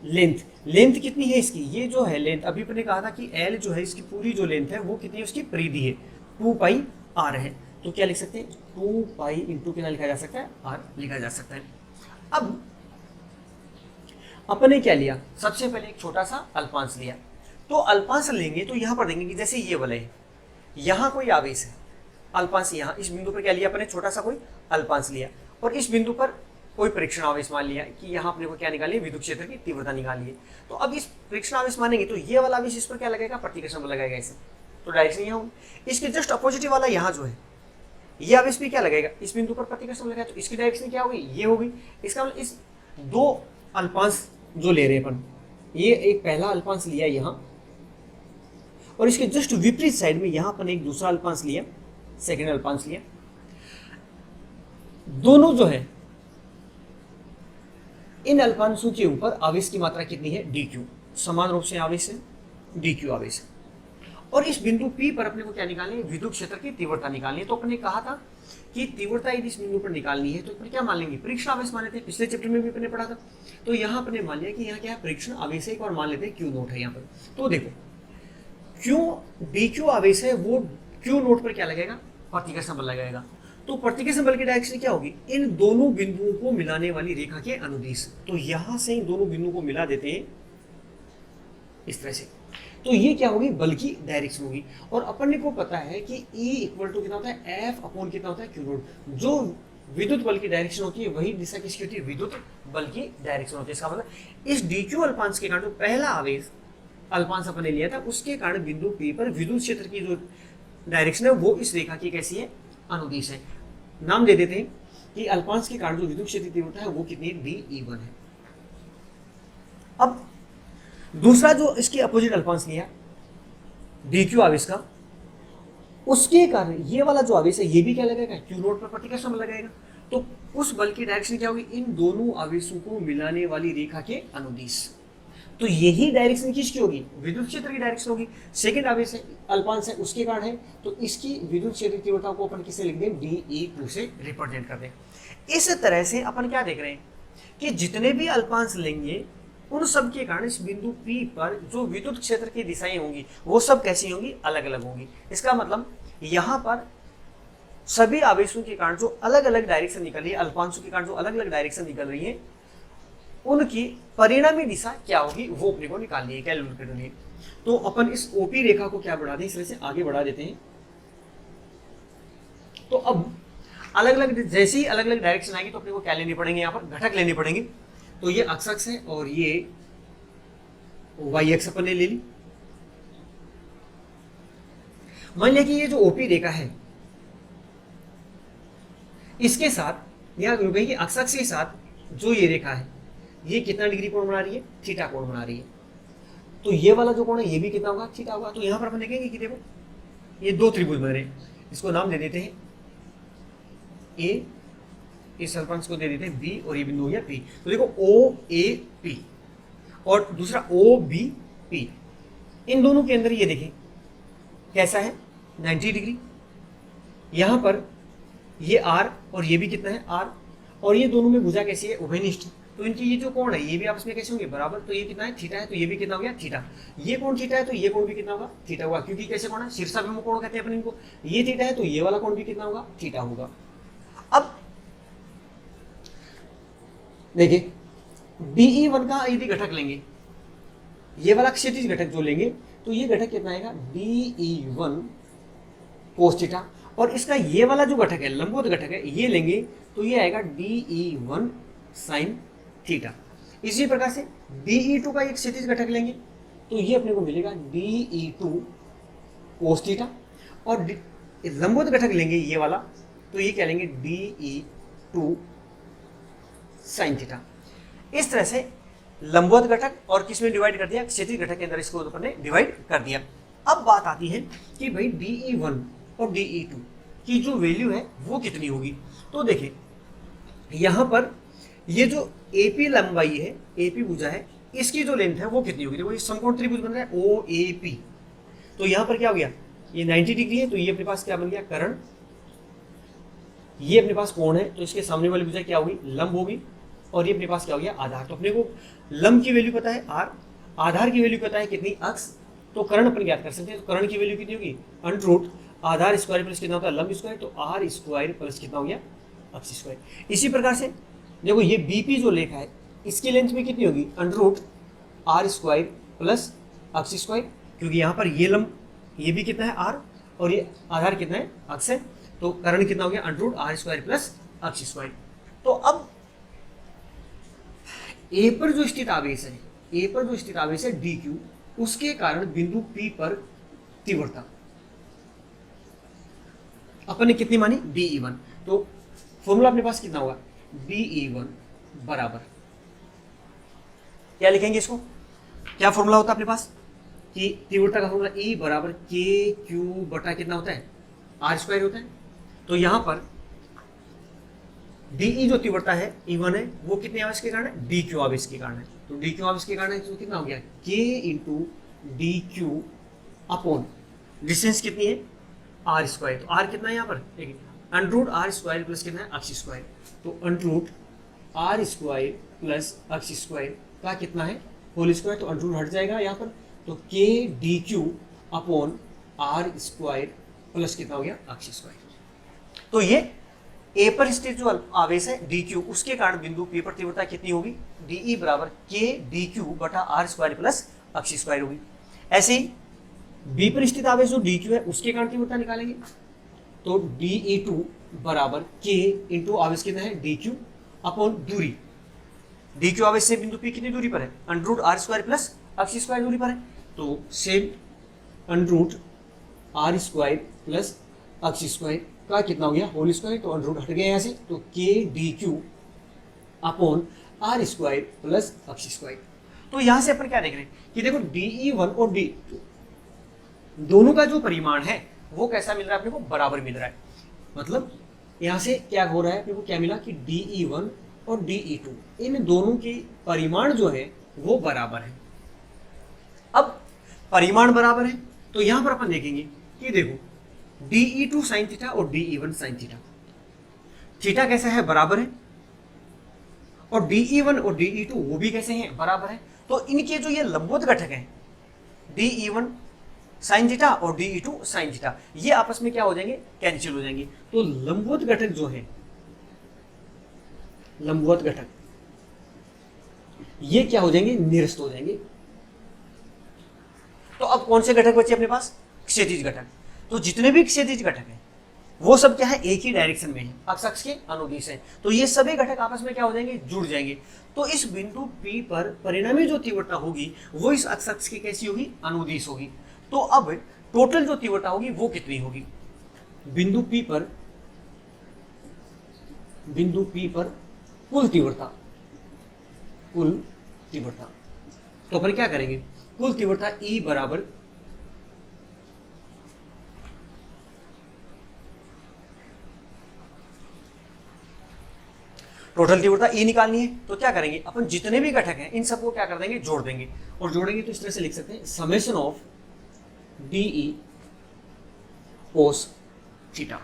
लेंथ। लेंथ कितनी है इसकी, ये जो है लेंथ, अभी अपने कहा था कि L जो है इसकी पूरी जो लेंथ है वो कितनी है, उसकी परिधि है 2 पाई r है। तो क्या लिख सकते हैं, 2 पाई इंटू कितना लिखा जा सकता है, r लिखा जा सकता है। अब अपने क्या लिया, सबसे पहले एक छोटा सा अल्पांश लिया। तो अल्पांश लेंगे तो यहां पर देंगे कि जैसे ये वलय है, यहां कोई आवेश है, अल्पांश यहां इस बिंदु पर क्या लिया अपने, छोटा सा कोई अल्पांश लिया, और इस बिंदु पर कोई परीक्षण आवेश मान लिया कि यहाँ अपने को क्या निकालिए, विद्युत क्षेत्र की तीव्रता निकालिए। तो अब इस परीक्षण आवेश मानेंगे तो ये वाला आवेश इस पर क्या लगेगा, प्रतिकर्षण बल लगेगा इसे, तो डायरेक्शन यहाँ होगी। इसके जस्ट अपोजिट वाला यहाँ जो है, ये आवेश भी क्या लगेगा, इस बिंदु पर प्रतिकर्षण लगेगा, तो इसकी डायरेक्शन क्या होगी, ये होगी। इसका मतलब इस दो अल्पांश जो ले रहे अपन, ये एक पहला अल्पांश लिया यहाँ, और इसके जस्ट विपरीत साइड में यहाँ अपन एक दूसरा अल्पांश लिया, सेकेंड अल्पांश लिया। दोनों जो है इन अल्पांशों के ऊपर आवेश की मात्रा कितनी है, dq, समान रूप से आवेश है, dq आवेश है। और इस बिंदु P पर अपने को क्या निकालनी है, विद्युत क्षेत्र की तीव्रता निकालनी है। तो अपने कहा था कि तीव्रता यदि इस बिंदु पर निकालनी है तो अपने क्या मान लेंगे, परीक्षण आवेश मान लेते हैं, पिछले चैप्टर में भी अपने पढ़ा था। तो यहाँ अपने मान लिया कि यहाँ क्या है, परीक्षण आवेश है, एक और मान लेते हैं Q नोट है यहाँ पर। तो देखो Q dq आवेश है, वो Q नोट पर क्या लगेगा, प्रतिकर्षण बल लगेगा। तो प्रतिकर्षण बल की डायरेक्शन क्या होगी, इन दोनों बिंदुओं को मिलाने वाली रेखा के अनुदिश। तो यहां से इन दोनों बिंदुओं को मिला देते हैं इस तरह से, तो ये क्या होगी, बल की डायरेक्शन होगी। और अपन को पता है कि E इक्वल टू कितना होता है, F अपॉन कितना होता है, Q नोट। जो विद्युत बल की डायरेक्शन होती है वही दिशा किसकी होती है, विद्युत बल की डायरेक्शन होती है। इसका मतलब इस dq अल्पांश के कारण जो पहला आवेश अल्पांश अपन ने लिया था, उसके कारण बिंदु P पर विद्युत क्षेत्र की जो डायरेक्शन है वो इस रेखा की कैसी है, अनुदिश है। नाम दे देते हैं कि अल्पांश के कारण जो विद्युत क्षेत्र की तीव्रता है वो कितनी है, dE1 है। अब दूसरा जो इसके अपोजिट अल्पांश लिया dq आवेश का, उसके कारण ये वाला जो आवेश है ये भी क्या लगेगा, Q नोट पर प्रतिकर्षण बल लगेगा। तो उस बल की डायरेक्शन क्या होगी, इन दोनों आवेशों को मिलाने वाली रेखा के अनुदिश। तो यही डायरेक्शन किसकी होगी, विद्युत क्षेत्र की डायरेक्शन होगी। सेकंड आवेश है, अल्पांश है, उसके कारण है, तो इसकी विद्युत क्षेत्र की तीव्रता को अपन किसे लिख दें, dE2 से रिप्रेजेंट कर दें। इस तरह से अपन क्या देख रहे हैं कि जितने भी अल्पांश लेंगे उन सब के कारण इस बिंदु P पर जो विद्युत क्षेत्र की दिशाएं होंगी वो सब कैसी होंगी, अलग अलग होंगी। इसका मतलब यहाँ पर सभी आवेशों के कारण जो अलग अलग डायरेक्शन निकल रही है, अल्पांशों के कारण जो अलग अलग डायरेक्शन निकल रही है, उनकी परिणामी दिशा क्या होगी वो अपने को निकालनी है, कैलकुलेट करनी है। तो अपन इस OP रेखा को क्या बढ़ा दें, इस तरह से आगे बढ़ा देते हैं। तो अब अलग अलग, जैसे ही अलग अलग डायरेक्शन आएगी तो अपने को क्या लेनी पड़ेंगे, यहाँ पर घटक लेने पड़ेंगे। तो ये x अक्ष है और ये y अक्ष अपन ने ले ली। मान लिया कि ये जो OP रेखा है इसके साथ यहाँ रुकेगी कि x अक्ष के साथ जो ये रेखा है ये कितना डिग्री कोण बना रही है, थीटा कोण बना रही है। तो ये वाला जो कोण है ये भी कितना होगा, थीटा होगा। तो यहाँ पर अपन देखेंगे कि देखो ये दो त्रिभुज बन रहे हैं, इसको नाम दे देते हैं A, इस अल्पांश को दे देते हैं B, और ये बिंदु हो गया P। तो देखो OAP और दूसरा OBP, इन दोनों के अंदर ये देखें कैसा है, 90 डिग्री। यहाँ पर ये आर और ये भी कितना है आर, और ये दोनों में भुजा कैसी है उभयनिष्ठ, तो इनके ये जो कोण है ये भी आपस में कैसे होंगे बराबर, तो ये कितना है थीटा है, तो ये भी कितना हो गया थीटा, ये कोण थीटा है तो ये कोण भी कितना होगा थीटा होगा, क्योंकि कैसे कोण है शीर्षाभिमुख कोण कहते हैं अपन इनको, ये थीटा है तो ये वाला कोण भी कितना होगा थीटा होगा। अब देखिए DE1 का यदि घटक लेंगे, ये वाला क्षैतिज घटक जो लेंगे तो ये घटक कितना आएगा DE1 cos थीटा, और इसका ये वाला जो घटक है लंबवत घटक है ये लेंगे तो ये आएगा DE1 sin थीटा। इसी प्रकार से DE2 का एक क्षैतिज घटक लेंगे तो ये अपने को मिलेगा DE2 cos थीटा, और लंबवत घटक लेंगे ये वाला तो ये क्या लेंगे DE2 sin थीटा। इस तरह से लंबवत घटक और किस में डिवाइड कर दिया, क्षैतिज घटक के अंदर इसको अपन ने डिवाइड कर दिया। अब बात आती है कि भाई DE1 और DE2 की जो वैल्यू है वो कितनी होगी। तो देखिए यहां पर ये जो AP लंबाई है, AP भुजा है, इसकी जो लेंथ है वो कितनी होगी। देखो ये समकोण त्रिभुज बन रहा है OAP, तो यहां पर क्या हो गया ये 90 डिग्री है, तो ये अपने पास क्या बन गया कर्ण, ये अपने पास कोण है तो इसके सामने वाली भुजा क्या होगी लंब होगी, और ये अपने पास क्या हो गया आधार। तो अपने को लंब की वैल्यू पता है r, आधार की वैल्यू पता है कितनी अक्ष, तो कर्ण अपन ज्ञात कर सकते हैं। तो कर्ण की वैल्यू कितनी होगी √ आधार स्क्वायर प्लस कितना होता है लंब स्क्वायर, तो r स्क्वायर प्लस कितना हो गया अक्ष स्क्वायर। इसी प्रकार से देखो ये BP जो लेखा है इसकी लेंथ में कितनी होगी √ r स्क्वायर प्लस अक्ष स्क्वायर, क्योंकि यहाँ पर ये लंब ये भी कितना है r और ये आधार कितना है अक्ष है, तो कर्ण कितना हो गया √ r स्क्वायर प्लस अक्ष स्क्वायर। तो अब A पर जो स्थित आवेश है, A पर जो स्थित आवेश है DQ, उसके कारण बिंदु P पर तीव्रता अपन ने कितनी मानी DE1, तो फॉर्मूला अपने पास कितना होगा DE1 बराबर क्या लिखेंगे इसको, क्या फॉर्मूला होता है अपने पास कि तीव्रता का फॉर्मूला E बराबर KQ बटा कितना होता है R स्क्वायर होता है। तो यहां पर DE जो तीव्रता है E1 है वो कितने आवेश के कारण है DQ आवेश के कारण है, तो DQ आवेश के कारण है तो कितना हो गया K into DQ upon distance कितनी है R स्क्वायर, तो R कितना है यहाँ पर देखिए √r स्क्वायर प्लस कितना है अक्ष स्क्वायर, तो √r स्क्वायर प्लस अक्ष स्क्वायर का कितना है होल स्क्वायर, तो √ हट जाएगा यहाँ पर, तो K DQ upon R square plus कितना हो गया अक्ष स्क्वायर। तो ये A पर स्थित जो आवेश है DQ उसके कारण बिंदु P पर तीव्रता कितनी होगी DE बराबर K DQ बटा R स्क्वायर प्लस अक्ष स्क्वायर होगी। ऐसे ही B पर स्थित आवेश जो DQ है उसके कारण तीव्रता निकालेंगे, तो DE2 बराबर K इंटू आवेश कितना है DQ अपॉन दूरी, DQ आवेश से बिंदु P कितनी दूरी पर है √r स्क्वायर प्लस अक्ष स्क्वायर दूरी पर है, तो सेम √r स्क्वायर प्लस अक्ष स्क्वायर का कितना हो गया होल स्क्वायर, तो √ हट गया यहाँ से, तो K DQ upon R square plus अक्ष स्क्वायर। तो यहाँ से अपन क्या देख रहे हैं कि देखो DE1 और DE2 दोनों का जो परिमाण है वो कैसा मिल रहा है अपने को बराबर मिल रहा है, मतलब यहाँ से क्या हो रहा है अपने को क्या मिला कि DE1 और DE2 इन दोनों के परिमाण जो है वो बराबर है। अब परिमाण बराबर है तो यहाँ पर अपन देखेंगे कि देखो DE2 sin थीटा और DE1 sin थीटा, थीटा कैसा है बराबर है, और DE1 और DE2 वो भी कैसे हैं बराबर है। तो इनके जो ये लंबवत घटक हैं DE1 sin थीटा और DE2 sin थीटा ये आपस में क्या हो जाएंगे कैंसिल हो जाएंगे, तो लंबवत घटक जो है लंबवत घटक ये क्या हो जाएंगे निरस्त हो जाएंगे। तो अब कौन से घटक बचे अपने पास क्षैतिज घटक, तो जितने भी क्षैतिज घटक हैं वो सब क्या है एक ही डायरेक्शन में है अक्ष के अनुदिश है, तो ये सभी घटक आपस में क्या हो जाएंगे जुड़ जाएंगे। तो इस बिंदु P पर परिणामी जो तीव्रता होगी वो इस अक्ष की कैसी होगी अनुदिश होगी। तो अब टोटल जो तीव्रता होगी वो कितनी होगी बिंदु P पर कुल तीव्रता तो अपन क्या करेंगे कुल तीव्रता E बराबर टोटल तीव्रता E निकालनी है, तो क्या करेंगे अपन जितने भी घटक हैं इन सबको क्या कर देंगे जोड़ देंगे, और जोड़ेंगे तो इस तरह से लिख सकते हैं summation of DE cos theta.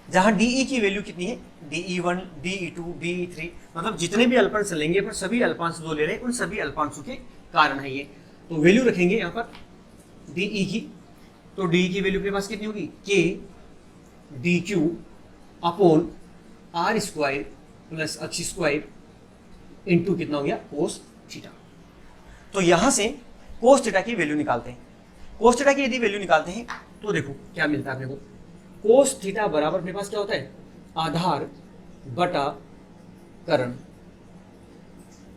जहां डीई की वैल्यू कितनी है, DE1, DE2, DE3, मतलब जितने भी अल्पांश लेंगे पर सभी अल्पांश जो ले रहे हैं उन सभी अल्पांशों के कारण है ये। तो वैल्यू रखेंगे यहाँ पर डीई की, तो डीई की वैल्यू के पास कितनी होगी, K D Q upon are square plus अक्ष स्क्वायर इंटू कितना हो गया, कोस थीटा। तो यहां से कोस थीटा की वैल्यू निकालते हैं। कोस थीटा की यदि वैल्यू निकालते हैं तो देखो क्या मिलता है अपने को, कोस थीटा बराबर अपने पास क्या होता है, आधार बटा कर्ण,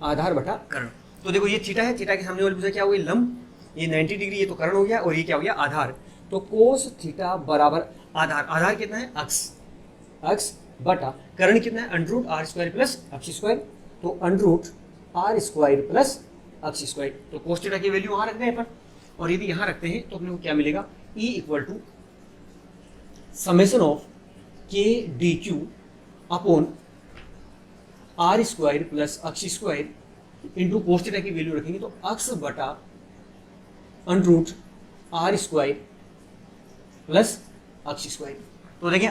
आधार बटा कर्ण। तो देखो ये थीटा है, थीटा के सामने वाली भुजा क्या हो गई, लंब, ये 90 डिग्री, ये तो कर्ण हो गया, और ये क्या हो गया, आधार। तो कोस थीटा बराबर आधार, आधार कितना है, अक्ष, अक्ष बटा कर्ण कितना है, अंडरूट आर स्क्वायर प्लस अक्ष स्क्वायर, तो अंडरूट आर स्क्वायर प्लस अक्ष स्क्वायर। तो कोस थीटा की वैल्यू वहां रख दें अपन, और यदि यहां रखते हैं तो अपने को क्या मिलेगा, E equal to summation of k D Q upon are square plus अक्ष स्क्वायर इंटू कोस थीटा की वैल्यू रखेंगे तो अक्ष बटा अंडरूट आर स्क्वायर प्लस अक्ष स्क्वायर। तो देखें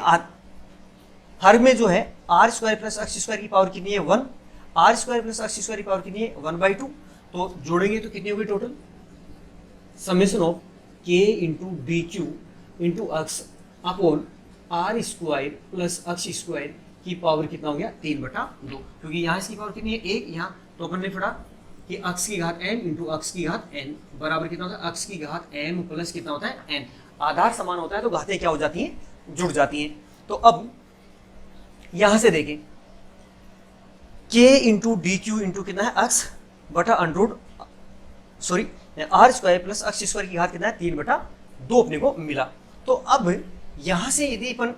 हर में जो है आर स्क्वायर प्लस अक्ष स्क्वायर की पावर कितनी है, 1, आर स्क्वायर प्लस अक्ष स्क्वायर की पावर कितनी है, 1/2। तो जोड़ेंगे तो कितनी होगी total, summation of k into D Q into अक्ष अपॉन आर स्क्वायर प्लस अक्ष स्क्वायर की पावर कितना हो गया, 3/2, क्योंकि यहाँ इसकी पावर कितनी है, 1 यहाँ, तो अपन ने पढ़ा कि अक्ष की घात n इंटू अक्ष की घात n बराबर कितना होता है, अक्ष की घात m प्लस कितना होता है n। आधार समान होता है तो घातें क्या हो जाती हैं, जुड़ जाती हैं। तो अब यहां से देखें k into D Q into कितना है, अक्ष बटा underroot sorry R square plus अक्ष स्क्वायर की घात कितना है, 3/2 अपने को मिला। तो अब यहां से यदि अपन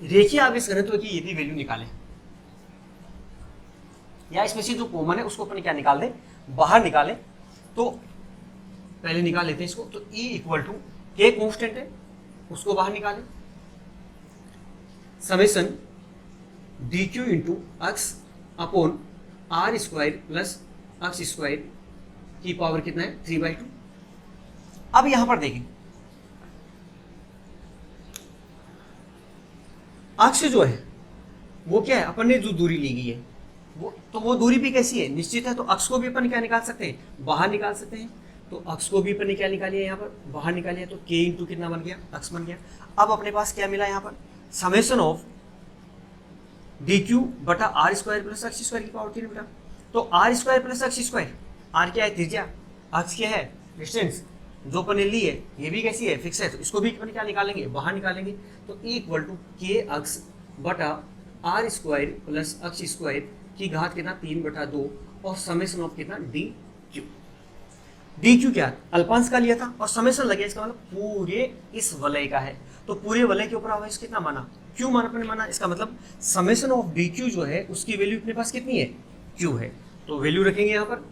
रेखीय आवेश घनत्व की यदि वैल्यू निकालें, या इसमें से जो कॉमन है उसको अपन क्या निकाल दें, बाहर निकालें, तो पहले निकाल लेते हैं इसको। तो E equal to K constant है उसको बाहर निकालें, समेशन डी क्यू इंटू अक्स अपॉन आर स्क्वायर प्लस अक्स स्क्वायर की पावर कितना है, 3/2। अब यहां पर देखें अक्ष जो है वो क्या है, अपन ने जो दूरी ली गई है वो दूरी भी कैसी है, निश्चित है। तो अक्ष को भी अपन क्या निकाल सकते हैं, बाहर निकाल सकते हैं। तो अक्ष को भी अपन ने क्या निकाली है, यहाँ पर बाहर निकाली है, तो k इंटू कितना बन गया, अक्ष बन गया। अब अपने पास क्या मिला यहाँ पर, समेशन ऑफ डी क्यू बटा आर स्क्वायर प्लस अक्ष स्क्वायर की पावर 3/2। तो आर स्क्वायर प्लस अक्ष स्क्वायर, आर क्या है, त्रिज्या, अक्ष क्या है, डिस्टेंस, जो अपन ने ली है ये भी कैसी है, फिक्स है, तो इसको भी अपन क्या निकालेंगे, बाहर निकालेंगे। तो E इक्वल टू के अक्ष बटा आर स्क्वायर प्लस अक्ष स्क्वायर की घात कितना, 3/2, और समेशन ऑफ कितना, डी क्यू। डी क्यू क्या अल्पांश का लिया था और समेशन लगे, इसका मतलब पूरे इस वलय का है। तो पूरे वलय के ऊपर आवेश कितना माना, क्यू माना अपने माना, इसका मतलब समेशन ऑफ डी क्यू जो है उसकी वैल्यू अपने पास कितनी है, क्यू है। तो वैल्यू रखेंगे यहाँ पर,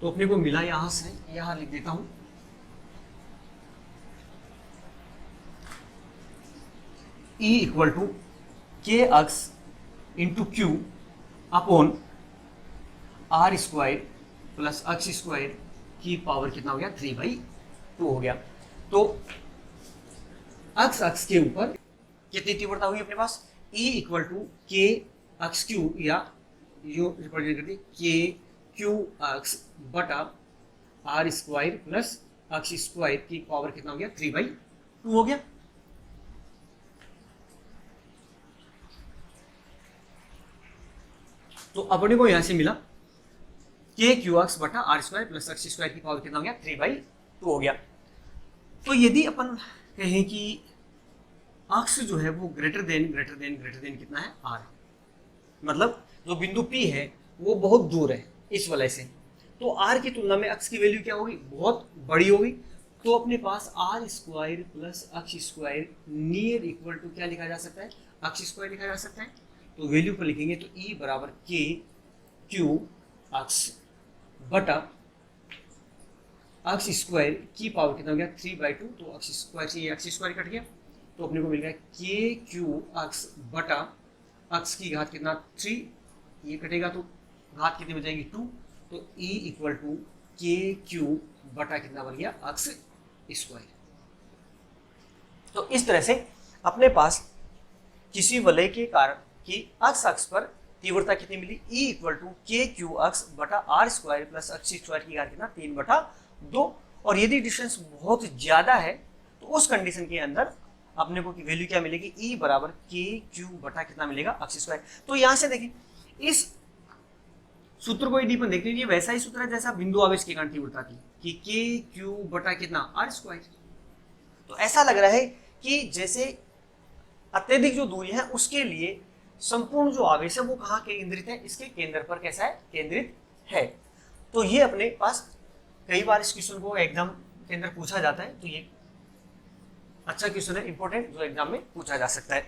तो अपने को मिला यहां से, यहां लिख देता हूं E equal to k x into q upon are square plus अक्ष स्क्वायर की पावर कितना हो गया, 3/2 हो गया। तो अक्ष के ऊपर कितनी तीव्रता हुई अपने पास, E equal to k X Q, या यू रिप्रेजेंट करते के क्यू अक्स बटा आर स्क्वायर प्लस अक्ष स्क्वायर की पावर कितना हो गया, 3/2 हो गया। तो अपने को यहां से मिला के क्यू अक्स बटा आर स्क्वायर प्लस अक्ष स्क्वायर की पावर कितना हो गया, 3/2 हो गया। तो यदि अपन कहें कि अक्ष जो है वो ग्रेटर देन कितना है, आर, मतलब जो बिंदु P है वो बहुत दूर है इस वलय से, तो आर की तुलना में अक्ष की वैल्यू क्या होगी, बहुत बड़ी होगी। तो अपने पास आर स्क्वायर प्लस अक्ष स्क्वायर नियर इक्वल टू क्या लिखा जा सकता है, अक्ष स्क्वायर लिखा जा सकता है। तो वैल्यू पर लिखेंगे तो E बराबर के क्यू अक्ष बटा अक्ष स्क्वायर की पावर कितना हो गया, 3/2। तो अक्ष स्क्वायर से ये अक्ष स्क्वायर कट गया, तो अपने को मिल गया के क्यू अक्ष बटा अक्ष की घात कितना, 3, ये कटेगा तो घात कितनी बन जाएगी, 2। तो E इक्वल टू के क्यू बटा कितना बन गया, अक्ष स्क्वायर। तो इस तरह से अपने पास किसी वलय के कारण की अक्ष अक्ष पर तीव्रता कितनी मिली, E इक्वल टू के क्यू अक्ष बटा आर स्क्वायर प्लस अक्ष स्क्वायर की घात कितना 3/2। और यदि डिस्टेंस बहुत ज्यादा है तो उस कंडीशन के अंदर अपने को की वैल्यू क्या मिलेगी, E बराबर के क्यू बटा कितना मिलेगा, अक्ष स्क्वायर। तो यहां से देखिए इस सूत्र को यदि अपन देख लीजिए वैसा ही सूत्र है जैसा बिंदु आवेश के कारण तीव्रता की, कि के क्यू बटा कितना आर स्क्वायर। तो ऐसा लग रहा है कि जैसे अत्यधिक जो दूरी है उसके लिए संपूर्ण जो आवेश है वो कहाँ केंद्रित है, इसके केंद्र पर कैसा है, केंद्रित है। तो ये अपने पास कई बार इस क्वेश्चन को एग्जाम के अंदर पूछा जाता है, तो ये अच्छा क्वेश्चन है, इंपॉर्टेंट, जो एग्जाम में पूछा जा सकता है।